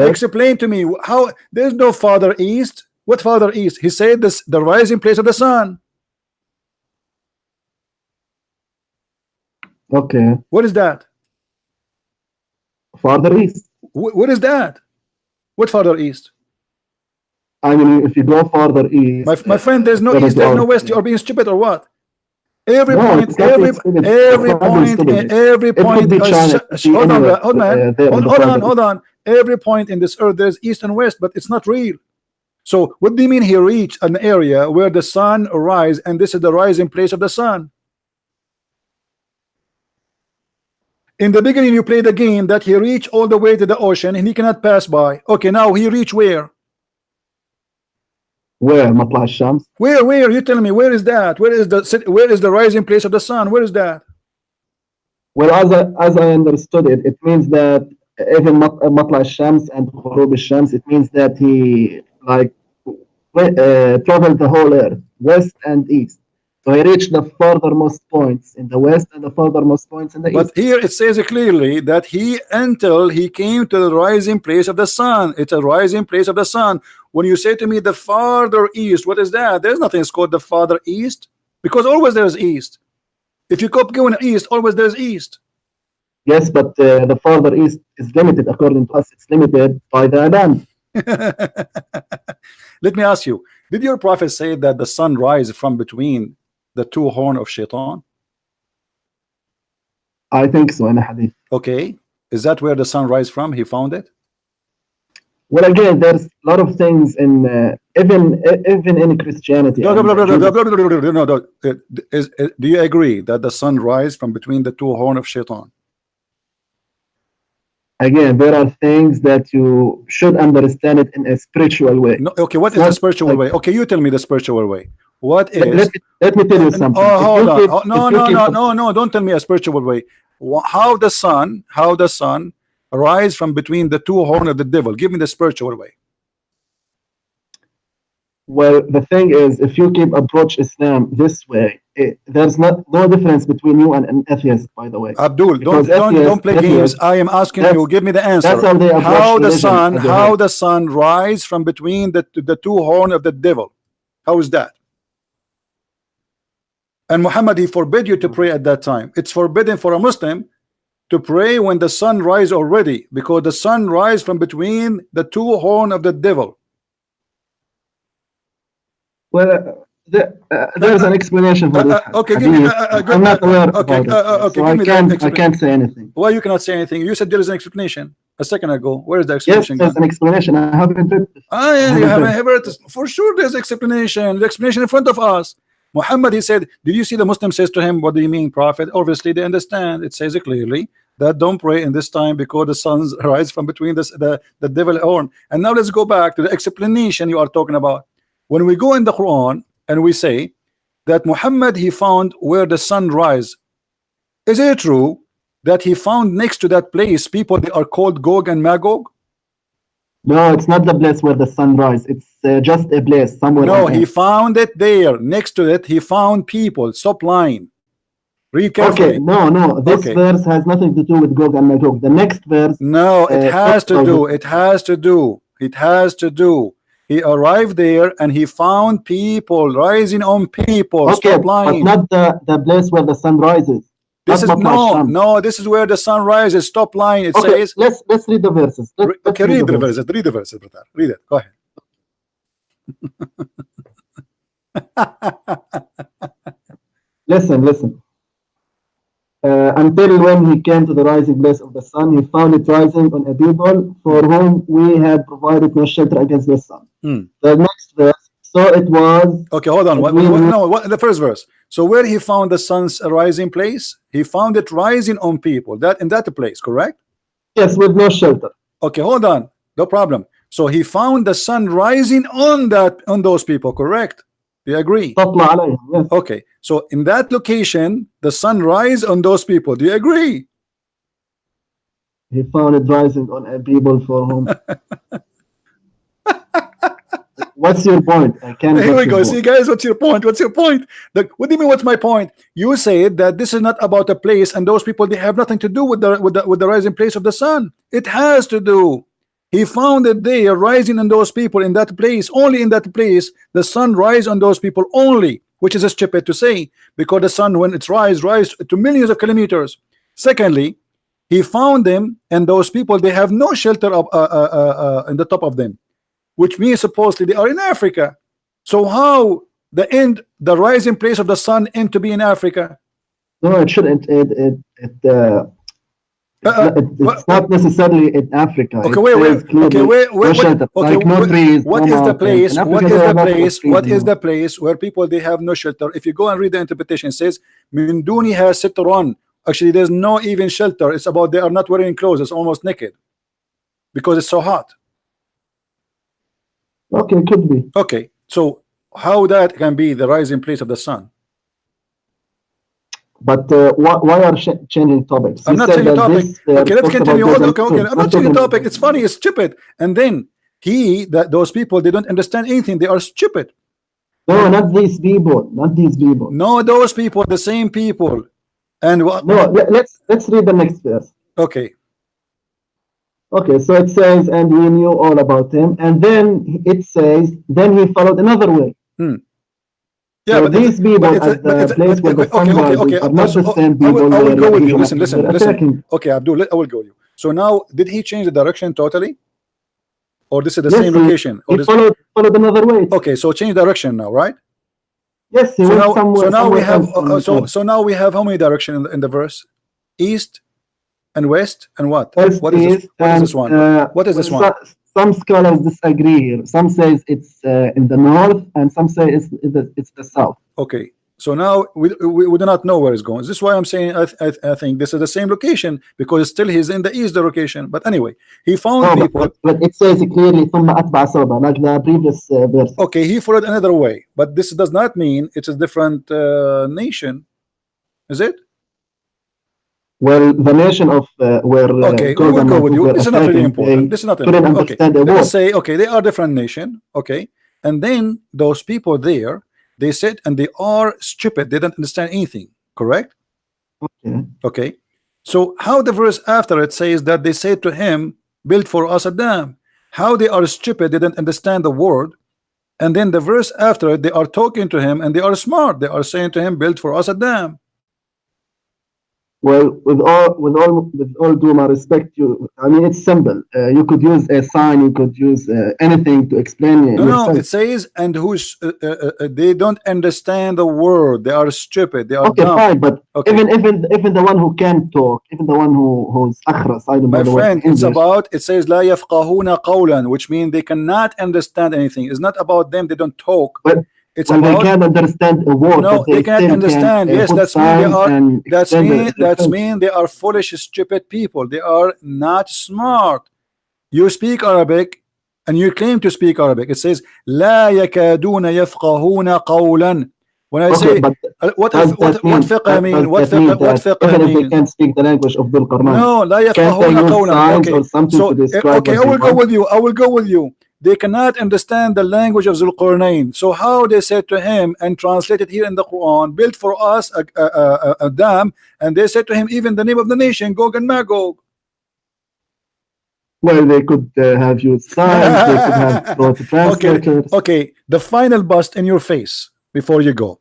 Explain to me how there's no farther east. What farther east? He said this the rising place of the sun. Okay. What is that? Farther east. What is that? What farther east? I mean, if you go farther east, my friend, there's no east, there's no west. You are being stupid or what? Every point. Hold on. Every point in this earth, there's east and west, but it's not real. So, what do you mean he reached an area where the sun rise, and this is the rising place of the sun? In the beginning, you play the game that he reached all the way to the ocean and he cannot pass by. Okay, now he reached where? Where? Matla Shams? Where? You tell me. Where is that? Where is the rising place of the sun? Where is that? Well, as I understood it, it means that even Matla Shams and Ghurub Shams, it means that he like traveled the whole earth, west and east. So he reached the furthermost points in the west and the furthermost points in the east. But here it says clearly that until he came to the rising place of the sun. It's a rising place of the sun. When you say to me the farther east, what is that? There's nothing called the farther east, because always there's east. If you keep going east, always there's east. Yes, but the farther east is limited. According to us, it's limited by the Adhan. Let me ask you, did your prophet say that the sun rises from between the two horns of Shaitan? I think so in a hadith. Okay, is that where the sun rises from? He found it? Well, again, there's a lot of things in even in Christianity. Do you agree that the sun rises from between the two horns of Shaitan? Again, there are things that you should understand it in a spiritual way. No, okay, what is the spiritual way? Okay, you tell me the spiritual way. What is? Let me tell you something. Oh, hold on. No, don't tell me a spiritual way. How the sun rise from between the two horns of the devil? Give me the spiritual way. Well, the thing is, if you approach Islam this way, there's no difference between you and an atheist, by the way. Abdul, don't play games. I am asking you, give me the answer. That's how they approach how the sun rise from between the two horns of the devil? How is that? And Muhammad, he forbid you to pray at that time. It's forbidden for a Muslim to pray when the sun rise already, because the sun rise from between the two horns of the devil. Well, there's an explanation for this. Okay, I'm not aware about it, so I can't say anything. Why you cannot say anything? You said there is an explanation a second ago. Where is the explanation? Yes, there's an explanation. I haven't read it. You haven't heard it. For sure, there's explanation. The explanation in front of us. Muhammad, he said, did you see the Muslim says to him, what do you mean, Prophet? Obviously, they understand. It says it clearly that don't pray in this time because the sun rise from between the devil horn. And now let's go back to the explanation you are talking about. When we go in the Quran and we say that Muhammad, he found where the sun rise, is it true that he found next to that place people that are called Gog and Magog? No, it's not the place where the sun rises. It's just a place somewhere. No, he found it there. Next to it, he found people. Stop lying. Read carefully. Okay, no. This verse has nothing to do with Gog and Magog. The next verse. No, it has to do. It has to do. It has to do. He arrived there and he found people rising on people. Okay, Stop lying. But not the place where the sun rises. This is مطلع الشمس. no. This is where the sun rises. Stop lying. It Okay, says. let's read the verses. Okay, read the verses. Read the verses, brother. Read it. Go ahead. Listen. Until when he came to the rising place of the sun, he found it rising on a people for whom we had provided no shelter against the sun. The next verse, so it was. Okay, hold on. The first verse. So where he found the sun's rising place, he found it rising on people. That in that place, correct? Yes, with no shelter. Okay, hold on. No problem. So he found the sun rising on those people, correct? Do you agree? تطلع عليهم, yes. Okay, so in that location, the sun rise on those people. Do you agree? He found it rising on a people for whom. What's your point? I can't. Here we go. See, guys, what's your point? What's your point? What do you mean? What's my point? You said that this is not about a place, and those people, they have nothing to do with the rising place of the sun. It has to do. He found it there, rising on those people in that place. Only in that place, the sun rise on those people only, which is stupid to say, because the sun, when it rise to millions of kilometers. Secondly, he found them, and those people, they have no shelter up in the top of them, which means supposedly they are in Africa. So how the rising place of the sun end to be in Africa? No, it shouldn't. It's not necessarily in Africa. Okay, what is the place? What is the place where people, they have no shelter? If you go and read the interpretation, it says min duniha sitran. Actually, there's no even shelter. It's about they are not wearing clothes. It's almost naked because it's so hot. Okay, could be. Okay, so how that can be the rising place of the sun? But why are changing topics? I'm not changing topic. Okay, let's continue. Okay, I'm not changing topic. It's funny. It's stupid. And then those people, they don't understand anything. They are stupid. No, not these people. Not these people. No, those people, the same people. And what? No, let's read the next verse. Okay. Okay, so it says, and we knew all about him, and then it says, then he followed another way. Yeah, so but these people at the place where the sun rises are not the same people. I will go with you. Listen. Okay, Abdul, I will go with you. So now, did he change the direction totally, or this is the same location? He followed another way. Okay, so change direction now, right? Yes, he went somewhere. So now we have. So now we have how many directions in the verse? East and west and what? What is this one? What is this one? Some scholars disagree here. Some says it's in the north, and some say it's the south. Okay, so now we do not know where it's going. This is why I'm saying I think this is the same location, because still he's in the east location. But anyway, he found people. But it says clearly ثم أتبع سببا, like the previous verse. Okay, he followed another way, but this does not mean it's a different nation, is it? Well, the nation of where okay, we will go with you. This is not really important. This is not important. Okay, let's say they are different nation. Okay, and then those people there, they said, and they are stupid. They don't understand anything. Correct? Okay. Okay. So how the verse after it says that they said to him, "Build for us a dam." How they are stupid? They don't understand the word. And then the verse after it, they are talking to him, and they are smart. They are saying to him, "Build for us a dam." Well, with all due my respect, I mean, it's simple. You could use a sign. You could use anything to explain. No, it says, and who's they don't understand the word. They are stupid. They are okay, dumb. Fine, but even the one who can talk, even the one who's akhras, I don't know. My friend, it's about. It says لا يفقهون قولا, which means they cannot understand anything. It's not about them. They don't talk. But it's well, about, they can't understand a word. No, they can't understand. Yes, that's mean they are foolish, stupid people. They are not smart. You speak Arabic and you claim to speak Arabic. It says لا يكادون يفقهون قولا. When I say what fiqh mean? What fiqh mean? Even if they can't speak the language of Dhul Qarnayn. No, لا يفقهون قولا. Okay, so okay, I will go with you. They cannot understand the language of Zulqarnain. So how they said to him and translated here in the Quran, build for us a dam, and they said to him even the name of the nation, Gog and Magog. Well, they could have used signs, they could have brought translators. Okay, the final bust in your face before you go.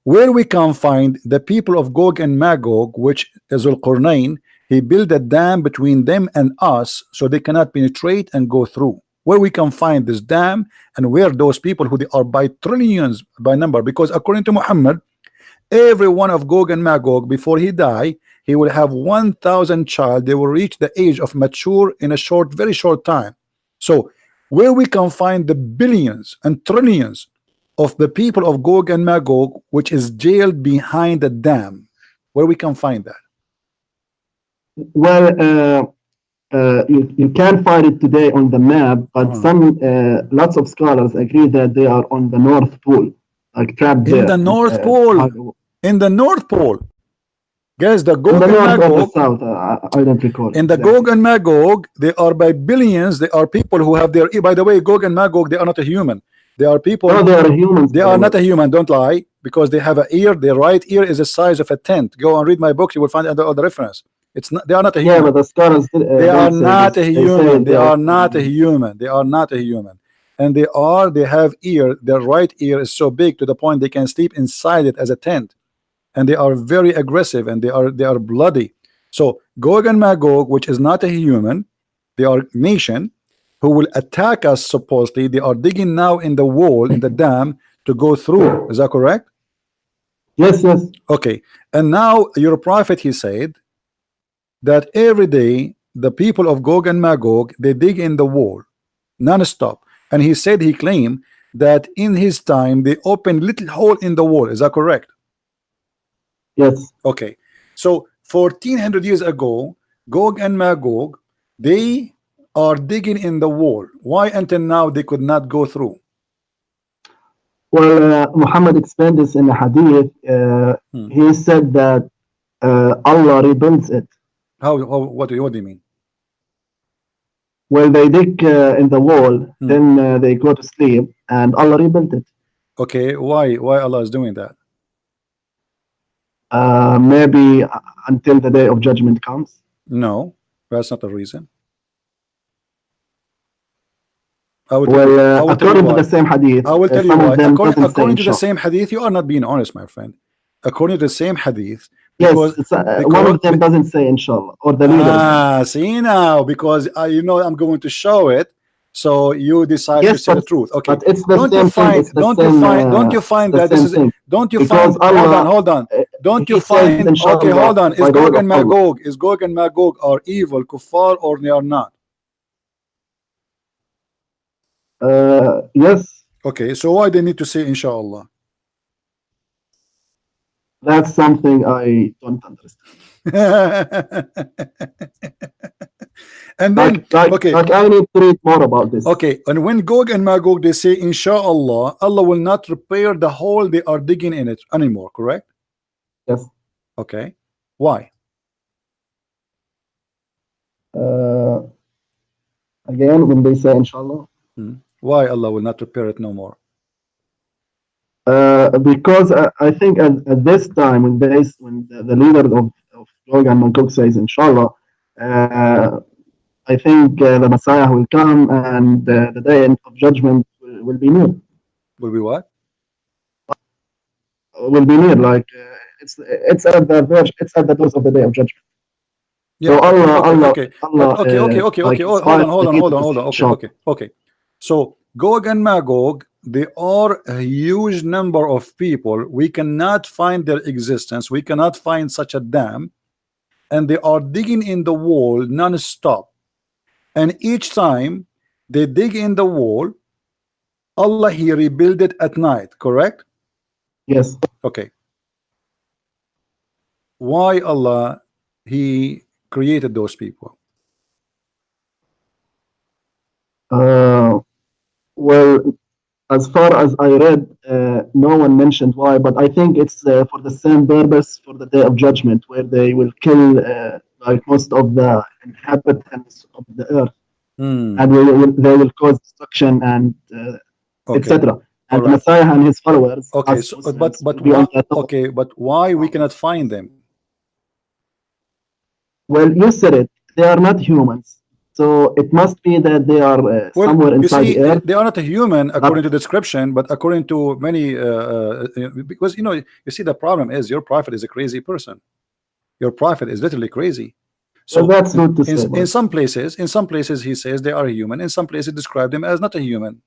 where we can find the people of Gog and Magog, which is Al-Qurnayn, he built a dam between them and us so they cannot penetrate and go through. Where we can find this dam, and where those people who they are by trillions by number, because according to Muhammad, every one of Gog and Magog before he die, he will have 1,000 child. They will reach the age of mature in a short, very short time. So where we can find the billions and trillions of the people of Gog and Magog, which is jailed behind the dam, where we can find that? Well, you can find it today on the map, but lots of scholars agree that they are on the North Pole, like trapped there. In the North Pole. In the North Pole. Guys, the Gog and Magog, South, I don't recall. In the Gog and Magog, they are by billions. They are people who have their ear. By the way, Gog and Magog, they are not a human. They are people. No, they are humans. They are not a human. Don't lie, because they have an ear. Their right ear is the size of a tent. Go and read my book. You will find all the reference. It's not. They are not a human. Yeah, but the scholars. They are not a human. They are not a human. They are not a human. And they are. They have ear. Their right ear is so big to the point they can sleep inside it as a tent. And they are very aggressive, and they are bloody. So Gog and Magog, which is not a human, they are nation who will attack us. Supposedly, they are digging now in the wall, in the dam, to go through. Is that correct? Yes, yes. Okay. And now your prophet, he said that every day the people of Gog and Magog, they dig in the wall non-stop. And he said, he claimed that in his time they opened little hole in the wall. Is that correct? Yes. Okay. So 1400 years ago, Gog and Magog, they are digging in the wall. Why until now they could not go through? Well, Muhammad explained this in a hadith. He said that Allah rebuilds it. How what do you mean? Well, they dig in the wall, then they go to sleep, and Allah rebuilt it. Okay, why Allah is doing that? Maybe until the day of judgment comes. No, that's not the reason. Well, according to the same hadith, I will tell you why. According to the same hadith, you are not being honest, my friend. According to the same hadith, because one of them doesn't say inshallah, or the leader. See now, because you know I'm going to show it, so you decide to say the truth. Okay, but it's the don't you find that this is don't you find hold on don't you find okay, hold on, is Gog and Magog are evil kuffar, or they are not? Yes. Okay, so why they need to say inshallah? That's something I don't understand. And then okay, I need to read more about this. Okay, and when Gog and Magog they say inshallah, Allah will not repair the hole they are digging in it anymore, correct? Yes. Okay, why? Again, when they say inshallah, why Allah will not repair it no more? Because I think at this time, when the leader of Gog and Magog says inshallah, I think the Messiah will come, and the day of judgment will be near. Will be what? Will be near, like it's at the verge, it's at the doors of the day of judgment. Yeah, so okay. Hold on. Okay. So Gog and Magog, they are a huge number of people. We cannot find their existence. We cannot find such a dam, and they are digging in the wall non-stop. And each time they dig in the wall, Allah he rebuild it at night, correct? Yes. Okay. Why Allah he created those people? Well, as far as I read, no one mentioned why, but I think it's for the same purpose for the day of judgment, where they will kill like most of the inhabitants of the earth, and they will cause destruction and etc. And right. Messiah and his followers. Okay, so, but why we cannot find them? Well, you said it. They are not humans. So it must be that they are Well, somewhere you inside see, the earth. they are not a human according to the description, but according to many, because you see, the problem is your prophet is a crazy person. Your prophet is literally crazy. Well, So that's good to say. in some places he says they are human. In some places describe them as not a human.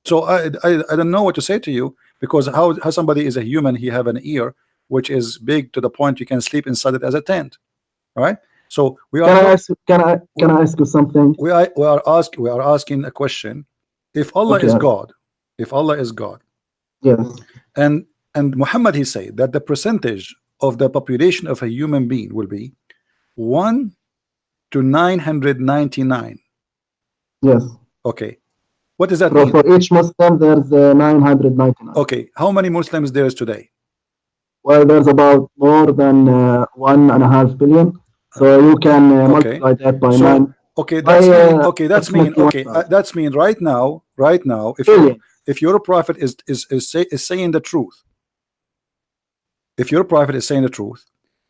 So I don't know what to say to you, because how somebody is a human, he have an ear which is big to the point you can sleep inside it as a tent, right? So we Can I are ask? Can I ask you something? we are asking a question. If Allah Okay. is God, if Allah is God, Yes. and Muhammad, he said that the percentage of the population of a human being will be 1 to 999. Yes. Okay, what does that mean? For each Muslim, there's 999. Okay, how many Muslims there is today? Well, there's about more than 1.5 billion. So you can Okay, multiply that by so 9. okay, By that's mean approximately okay, 1,000 that's mean right now, billion. if your prophet is saying the truth, if your prophet is saying the truth,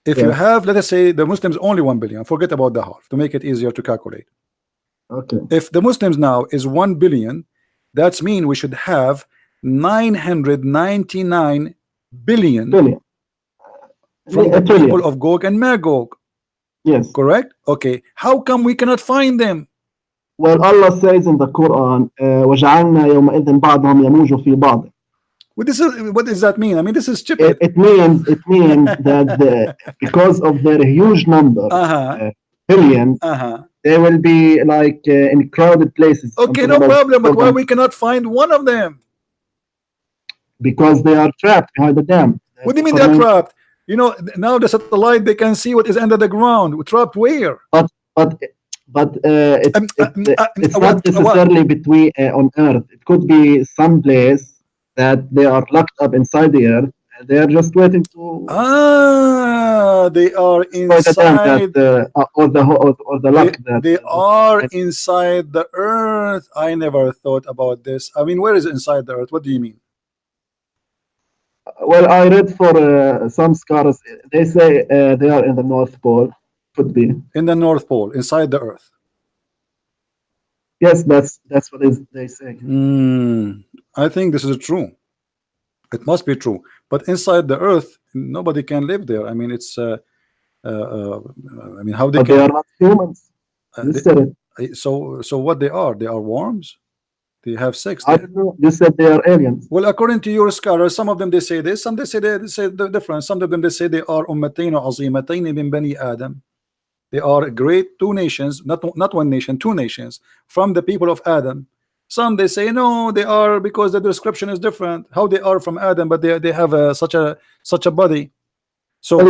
if you Yes. have, let us say, the Muslims only 1 billion, forget about the half to make it easier to calculate. Okay. If the Muslims now is 1 billion, that's mean we should have 999 billion Billion. from the A trillion. people of Gog and Magog. Yes. Correct? Okay. How come we cannot find them? Well, Allah says in the Quran, وَجَعَلْنَا يَوْمَئِذٍ بَعْضَهُمْ يَمُوجُ فِي بَعْضٍ. What does that mean? I mean, this is stupid. It means that because of their huge number, billions, they will be like in crowded places. Okay, no problem. But why we cannot find one of them? Because they are trapped behind the dam. What do you mean they're trapped? You know, now the satellite, they can see what is under the ground. We're trapped where? But it's not necessarily between on Earth. It could be some place that they are locked up inside the Earth. And they are just waiting to. They are inside. Or the lock that they are inside the Earth. I never thought about this. I mean, where is it inside the Earth? What do you mean? Well, I read for some scholars. They say they are in the North Pole. Could be in the North Pole, inside the Earth. Yes, that's what they say. I think this is true. It must be true. But inside the Earth, nobody can live there. I mean, it's. I mean, how they but can? They are not humans. So what they are? They are worms. They have sex. I don't know. You said they are aliens. Well, according to your scholars, some of them they say this, some they say the difference. Some of them they say they are ummatayn azimatayn min bani Adam. They are great two nations, not one nation, two nations from the people of Adam. Some they say no, they are because the description is different. How they are from Adam, but they have such a body. So well,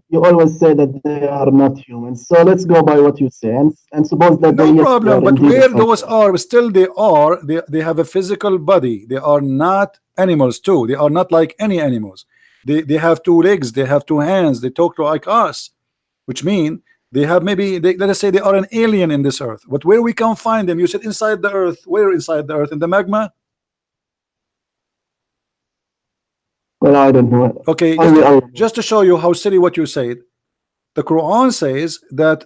you always say that they are not humans. So let's go by what you say and suppose that no problem. But where those are, still they have a physical body. They are not animals too. They are not like any animals. They have two legs. They have two hands. They talk like us, which mean they have let us say they are an alien in this earth. But where we can find them? You said inside the earth. Where inside the earth? In the magma? Well, I don't know. Okay, just to show you how silly what you said, the Quran says that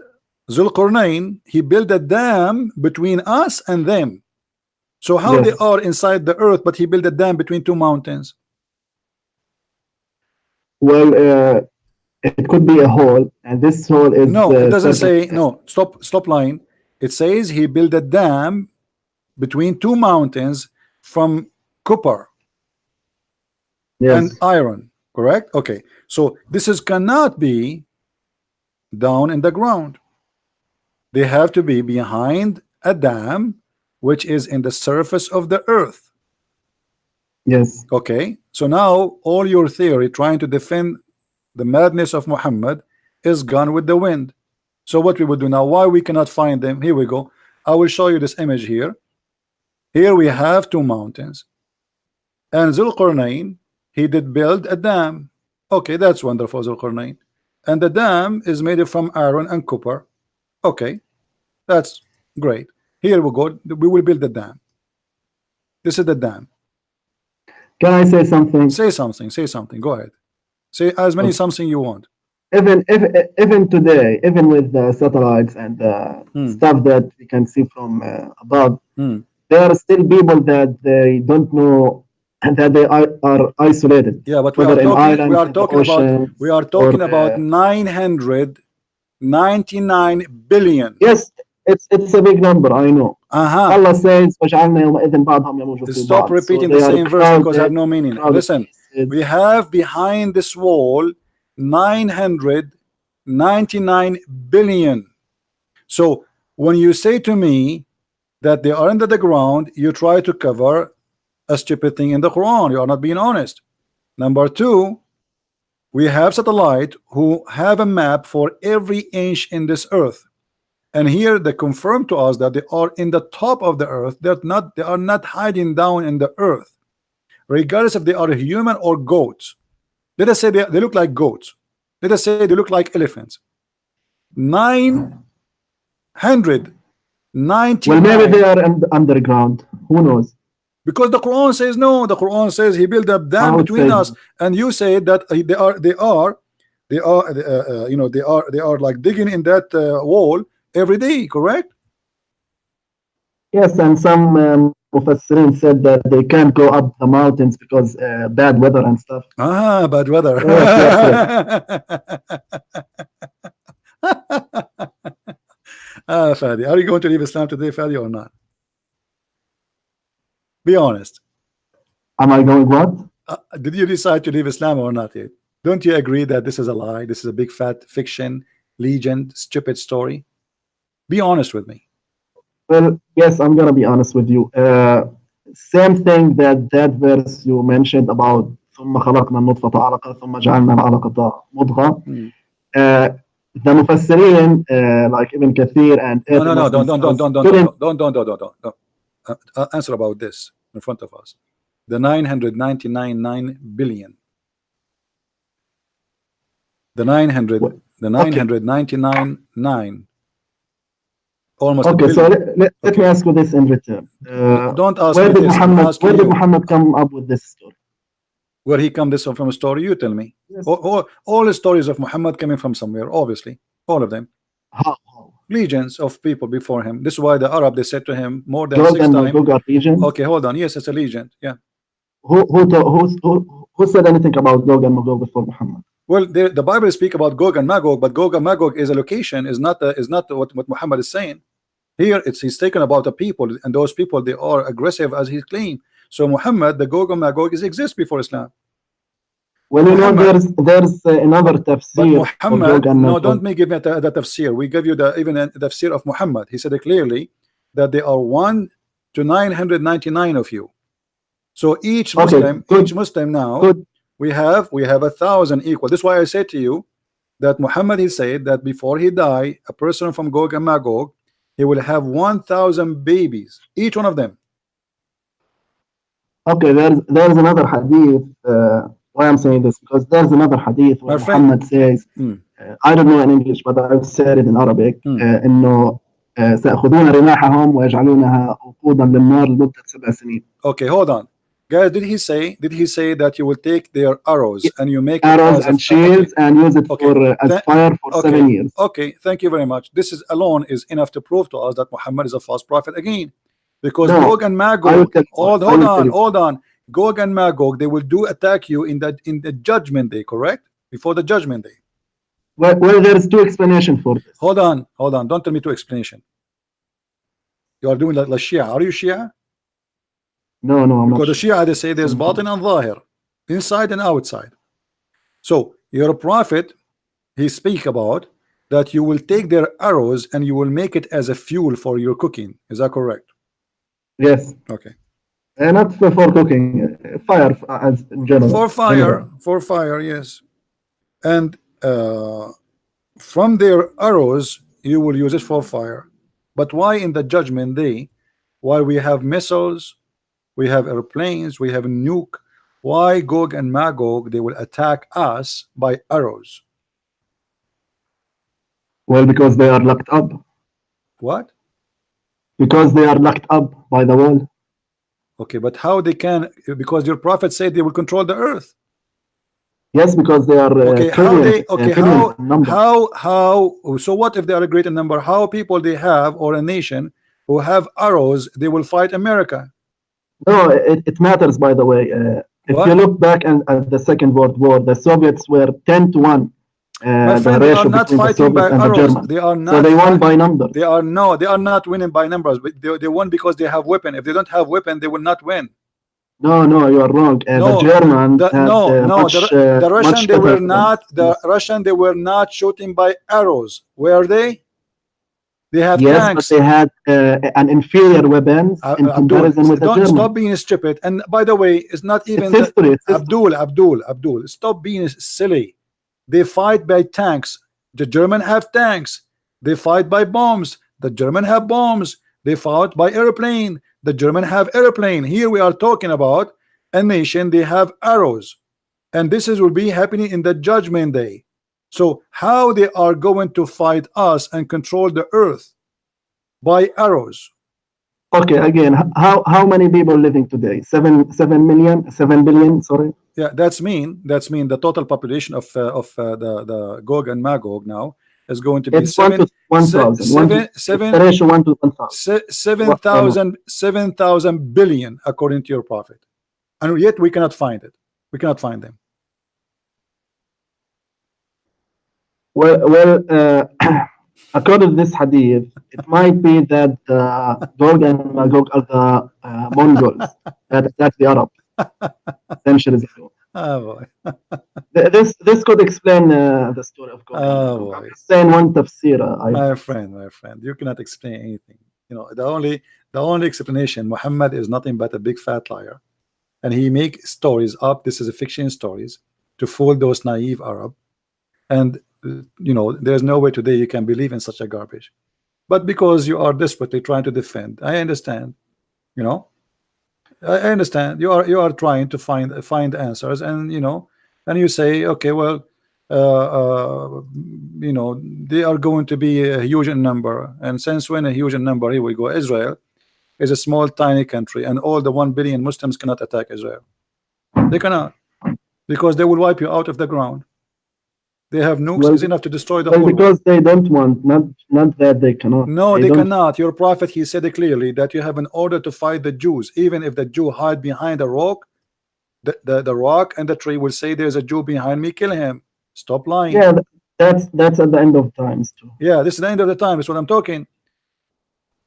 Zulqarnain, he built a dam between us and them. So how they are inside the earth, but he built a dam between two mountains? Well, it could be a hole, and this hole is no. It doesn't say no. Stop line. It says he built a dam between two mountains from copper and iron. Correct? Okay. So this cannot be down in the ground. They have to be behind a dam, which is in the surface of the earth. Yes. Okay. So now all your theory trying to defend the madness of Muhammad is gone with the wind. So what we will do now, why we cannot find them? Here we go. I will show you this image here. Here we have two mountains, and Zulqarnain, he did build a dam. Okay, that's wonderful, Zulqarnain. And the dam is made from iron and copper. Okay, that's great. Here we go. We will build the dam. This is the dam. Can I say something? Say something. Say something. Go ahead. Say as many something you want. even today, even with the satellites and the stuff that we can see from above, there are still people that they don't know that they are isolated. Yeah, but whether in we islands, are in the talking about oceans, we are or talking about 999 billion. yes, it's a big number. I know. Uh-huh. Allah says, وَجَعَلْنَا يَوْمَئِذٍ بَعْضَهُم يَمُوجُ فِي Stop بَعْض. So repeating the they are same verse because it have crowded, no meaning. crowded Listen, places. we have behind this wall 999 billion. So when you say to me that they are under the ground, you try to cover a stupid thing in the Quran. You are not being honest. Number two, we have satellite who have a map for every inch in this earth, and here they confirm to us that they are in the top of the earth. They are not hiding down in the earth, regardless if they are human or goats. Let us say they look like goats. Let us say they look like elephants. 999. Well, maybe they are underground. Who knows? Because the Quran says no. The Quran says he built a dam between us, and you say that they are like digging in that wall every day, correct? Yes, and some Mufassirin said that they can't go up the mountains because bad weather and stuff. Ah, bad weather. Yes, Fadi, are you going to leave Islam today, Fadi, or not? Be honest. Am I going what? Did you decide to leave Islam or not yet? Don't you agree that this is a lie? This is a big fat fiction, legend, stupid story? Be honest with me. Well, yes, I'm gonna be honest with you. Same thing that verse you mentioned about ثم خلقنا النطفة علقة ثم جعلنا العلقة مضغة. The Mufassirin, like Ibn Kathir and no, don't answer about this in front of us. The 999 billion. The 999 almost. Okay, so let me ask you this in return. Don't ask where me did this. Where did Muhammad come up with this story? Where he come this from a story? You tell me. Yes. All the stories of Muhammad coming from somewhere, obviously, all of them. How? Legions of people before him. This is why the Arab, they said to him more than Gog 6 and times. Magog are legions? Okay, hold on. Yes, it's a legend. Yeah. Who said anything about Gog and Magog before Muhammad? Well, the Bible speak about Gog and Magog, but Gog and Magog is a location, is not what Muhammad is saying. Here he's taken about the people, and those people, they are aggressive as he claimed. So Muhammad, the Gog and Magog exist before Islam. Well, you know, there's another tafsir. But Muhammad, no, don't give me the tafsir. We give you even the tafsir of Muhammad. He said clearly that there are 1 to 999 of you. So each Muslim, now we have 1,000 equal. This is why I said to you that Muhammad, he said that before he die, a person from Gog and Magog, he will have 1,000 babies, each one of them. Okay, there's another hadith. Why I'm saying this, because there's another hadith where Muhammad says, I don't know in English, but I've said it in Arabic, إنه سيأخذون رماحهم ويجعلونها وقودا للنار لمدة 7 سنين. Okay, hold on, guys. Did he say that you will take their arrows and you make arrows and shields and use it as fire for 7 years? Okay, thank you very much. This is alone is enough to prove to us that Muhammad is a false prophet again, because Gog and Magog. Hold on. Gog and Magog, they will attack you in the judgment day, correct? Before the judgment day. Well, there is 2 explanations for this. Hold on. Don't tell me 2 explanation. You are doing like Shia. Are you Shia? No, I'm because not. The Shia, they say there's batin and zahir, inside and outside. So your prophet, he speak about that you will take their arrows and you will make it as a fuel for your cooking. Is that correct? Yes. Okay. Not for cooking, fire as in general. For fire, yes. And from their arrows, you will use it for fire. But why in the judgment day, while we have missiles, we have airplanes, we have nuke, why Gog and Magog, they will attack us by arrows? Well, because they are locked up. What? Because they are locked up by the wall. Okay, but how they can? Because your prophet said they will control the earth. Yes, because they are Okay, how trillions, they, okay, billions in number. how, so what if they are a great in number? How people they have, or a nation who have arrows, they will fight America? No, it matters, by the way. If you What? look back at the Second World War, the Soviets were 10-1, My the friend, they are ratio not between the fighting by Soviets and the arrows. Germans. They are So not they won fight. by numbers. They are, no, they are not winning by numbers, but they won because they have weapon. If they don't have weapon, they will not win. No, no, you are wrong. The No, Germans had no, the Russian, much they better were not, the Russian, they were not shooting by arrows, were they? They have Yes, but tanks. they had an inferior weapons in Abdul, comparison with the don't Germans. stop being stupid. And by the way, it's not even It's history. It's history. Abdul, stop being silly. They fight by tanks. The German have tanks. They fight by bombs. The German have bombs. They fought by airplane. The German have airplane. Here we are talking about a nation, they have arrows, and this will be happening in the judgment day. So how they are going to fight us and control the earth? By arrows. Okay, again, how many people living today? 7 billion, sorry. Yeah, that's mean the total population of the Gog and Magog now is going to be It's 1 to 1,000. It's the ratio 1 to 1,000. 7,000 billion according to your prophet, and yet we cannot find it. We cannot find them. Well, according to this hadith, it might be that Gog and Magog are the Mongols that attacked the Arab centuries ago. Oh boy. This could explain the story of Gog and Magog. I'm just saying one tafsir. My friend, you cannot explain anything. You know, the only explanation, Muhammad is nothing but a big fat liar, and he make stories up. This is a fiction stories to fool those naive Arab, and you know, there's no way today you can believe in such a garbage. But because you are desperately trying to defend, I understand. You know, I understand you are trying to find answers, and you know, and you say, okay, well, you know, they are going to be a huge in number, and since when a huge in number, here we go. Israel is a small tiny country, and all the 1 billion Muslims cannot attack Israel. They cannot, because they will wipe you out of the ground. They have nukes is enough to destroy the whole because world. they don't want, not that they cannot. No, they cannot. Your prophet, he said it clearly that you have an order to fight the Jews, even if the Jew hide behind a rock. The rock and the tree will say, there's a Jew behind me, kill him. Stop lying. Yeah, that's at the end of times too. Yeah, this is the end of the time. That's what I'm talking.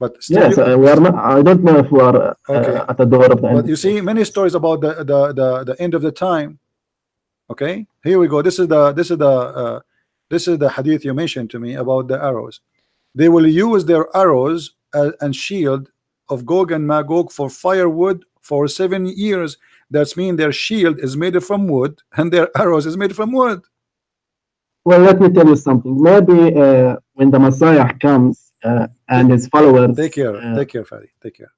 But still, yes, we are not. I don't know if we are at the door of the end. But you see many stories about the end of the time. Okay, here we go. This is the hadith you mentioned to me about the arrows. They will use their arrows and shield of Gog and Magog for firewood for 7 years. That's mean their shield is made from wood and their arrows is made from wood. Well, let me tell you something. Maybe when the Messiah comes and his followers. Take care, Fadi. Take care.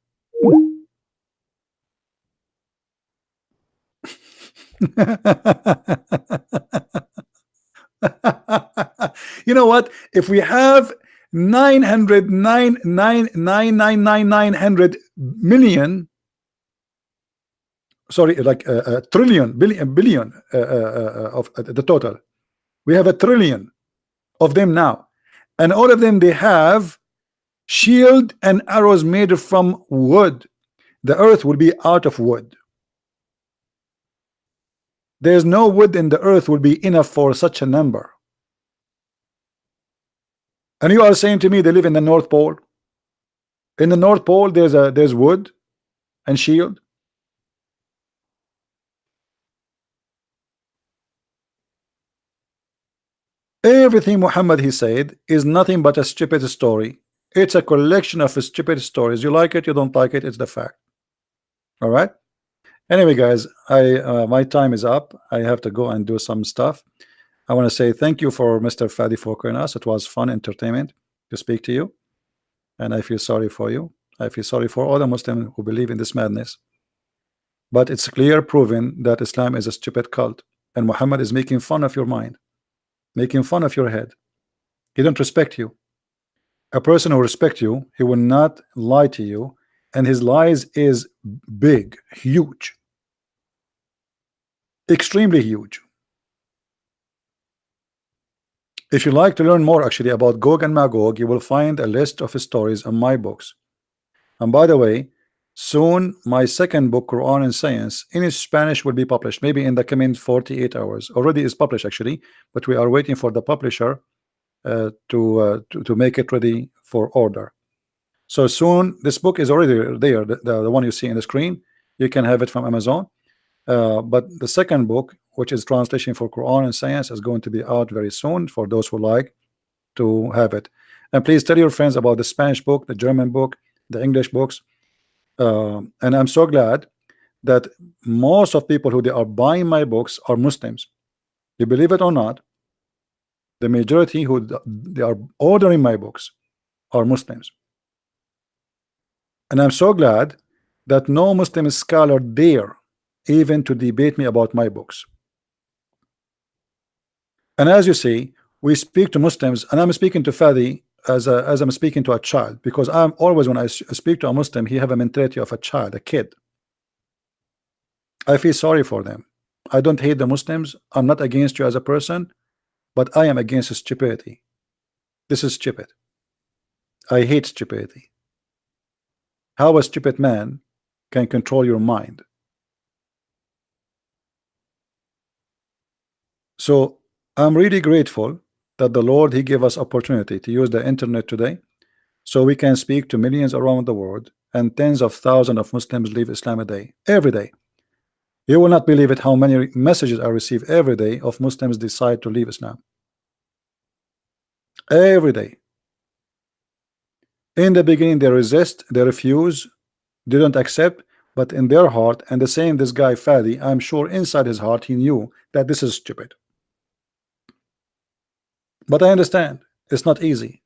You know what? If we have 900 million, sorry, like a trillion, billion of the total, we have a trillion of them now, and all of them, they have shield and arrows made from wood. The earth will be out of wood. There's no wood in the earth will be enough for such a number. And you are saying to me they live in the North Pole? In the North Pole there's wood and shield. Everything Muhammad he said is nothing but a stupid story. It's a collection of stupid stories. You like it, you don't like it, it's the fact. All right. Anyway, guys, my time is up. I have to go and do some stuff. I want to say thank you for Mr. Fadi for calling us. It was fun entertainment to speak to you, and I feel sorry for you. I feel sorry for all the Muslims who believe in this madness. But it's clear proven that Islam is a stupid cult, and Muhammad is making fun of your mind, making fun of your head. He don't respect you. A person who respects you, he will not lie to you, and his lies is big, huge, extremely huge. If you like to learn more actually about Gog and Magog, you will find a list of stories in my books. And by the way, soon my second book, Quran and Science, in Spanish will be published, maybe in the coming 48 hours. Already is published actually, but we are waiting for the publisher to make it ready for order. So soon, this book is already there, the one you see in the screen. You can have it from Amazon. But the second book, which is translation for Quran and Science, is going to be out very soon for those who like to have it. And please tell your friends about the Spanish book, the German book, the English books. And I'm so glad that most of people who they are buying my books are Muslims. You believe it or not, the majority who they are ordering my books are Muslims. And I'm so glad that no Muslim scholar dare even to debate me about my books. And as you see, we speak to Muslims, and I'm speaking to Fadi as I'm speaking to a child, because I'm always, when I speak to a Muslim, he have a mentality of a child, a kid. I feel sorry for them. I don't hate the Muslims. I'm not against you as a person, but I am against stupidity. This is stupid. I hate stupidity. How a stupid man can control your mind. So I'm really grateful that the Lord, he gave us opportunity to use the internet today, so we can speak to millions around the world, and tens of thousands of Muslims leave Islam a day, every day. You will not believe it how many messages I receive every day of Muslims decide to leave Islam. Every day. In the beginning they resist, they refuse, they don't accept, but in their heart, and the same this guy Fadi, I'm sure inside his heart he knew that this is stupid. But I understand it's not easy.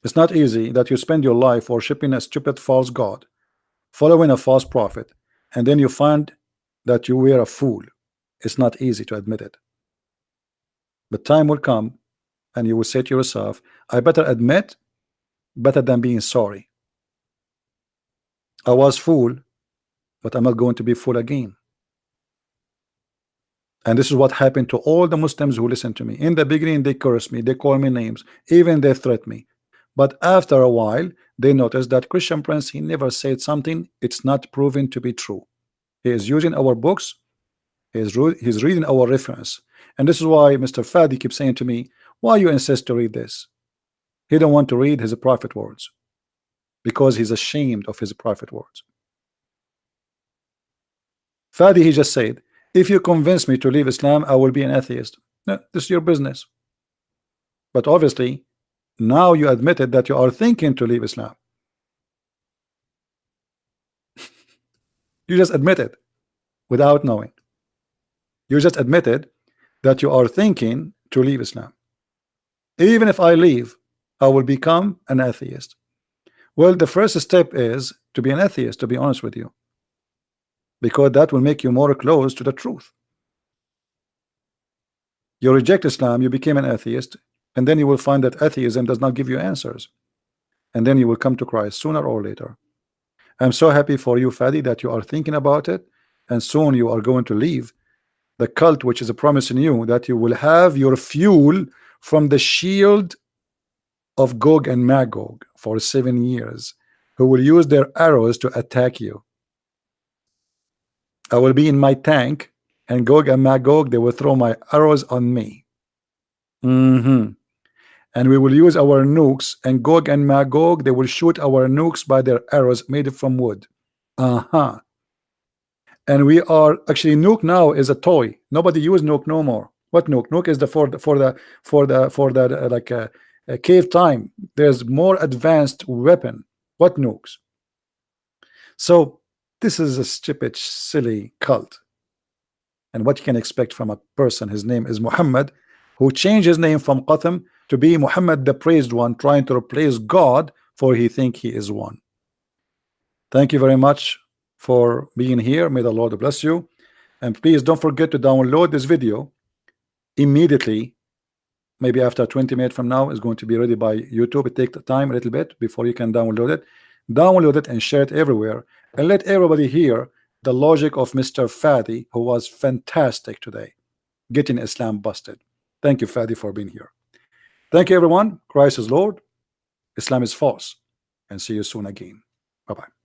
It's not easy that you spend your life worshiping a stupid false god, following a false prophet, and then you find that you were a fool. It's not easy to admit it. But time will come and you will say to yourself, I better admit better than being sorry. I was fool, but I'm not going to be fool again. And this is what happened to all the Muslims who listen to me. In the beginning they curse me, they call me names, even they threat me. But after a while they notice that Christian Prince, he never said something it's not proven to be true. He is using our books, he's reading our reference. And this is why Mr. Fadi keeps saying to me, why you insist to read this? He don't want to read his prophet words because he's ashamed of his prophet words. Fadi, he just said, if you convince me to leave Islam, I will be an atheist. No, this is your business. But obviously, now you admitted that you are thinking to leave Islam. You just admitted without knowing. You just admitted that you are thinking to leave Islam. Even if I leave, I will become an atheist. Well, the first step is to be an atheist, to be honest with you, because that will make you more close to the truth. You reject Islam, you became an atheist, and then you will find that atheism does not give you answers, and then you will come to Christ sooner or later. I'm so happy for you, Fadi, that you are thinking about it, and soon you are going to leave the cult which is promising you that you will have your fuel from the shield of Gog and Magog for 7 years, who will use their arrows to attack you. I will be in my tank, and Gog and Magog, they will throw my arrows on me. And we will use our nukes, and Gog and Magog, they will shoot our nukes by their arrows made from wood. And we are actually, nuke now is a toy. Nobody use nuke no more. What nuke? Nuke is the for the like a cave time. There's more advanced weapon. What nukes? So this is a stupid, silly cult. And what you can expect from a person, his name is Muhammad, who changed his name from Qatham to be Muhammad the praised one, trying to replace God, for he think he is one. Thank you very much for being here. May the Lord bless you. And please don't forget to download this video immediately. Maybe after 20 minutes from now, it's going to be ready by YouTube. It takes time a little bit before you can download it. Download it and share it everywhere, and let everybody hear the logic of Mr. Fadi, who was fantastic today, getting Islam busted. Thank you, Fadi, for being here. Thank you, everyone. Christ is Lord. Islam is false. And see you soon again. Bye bye.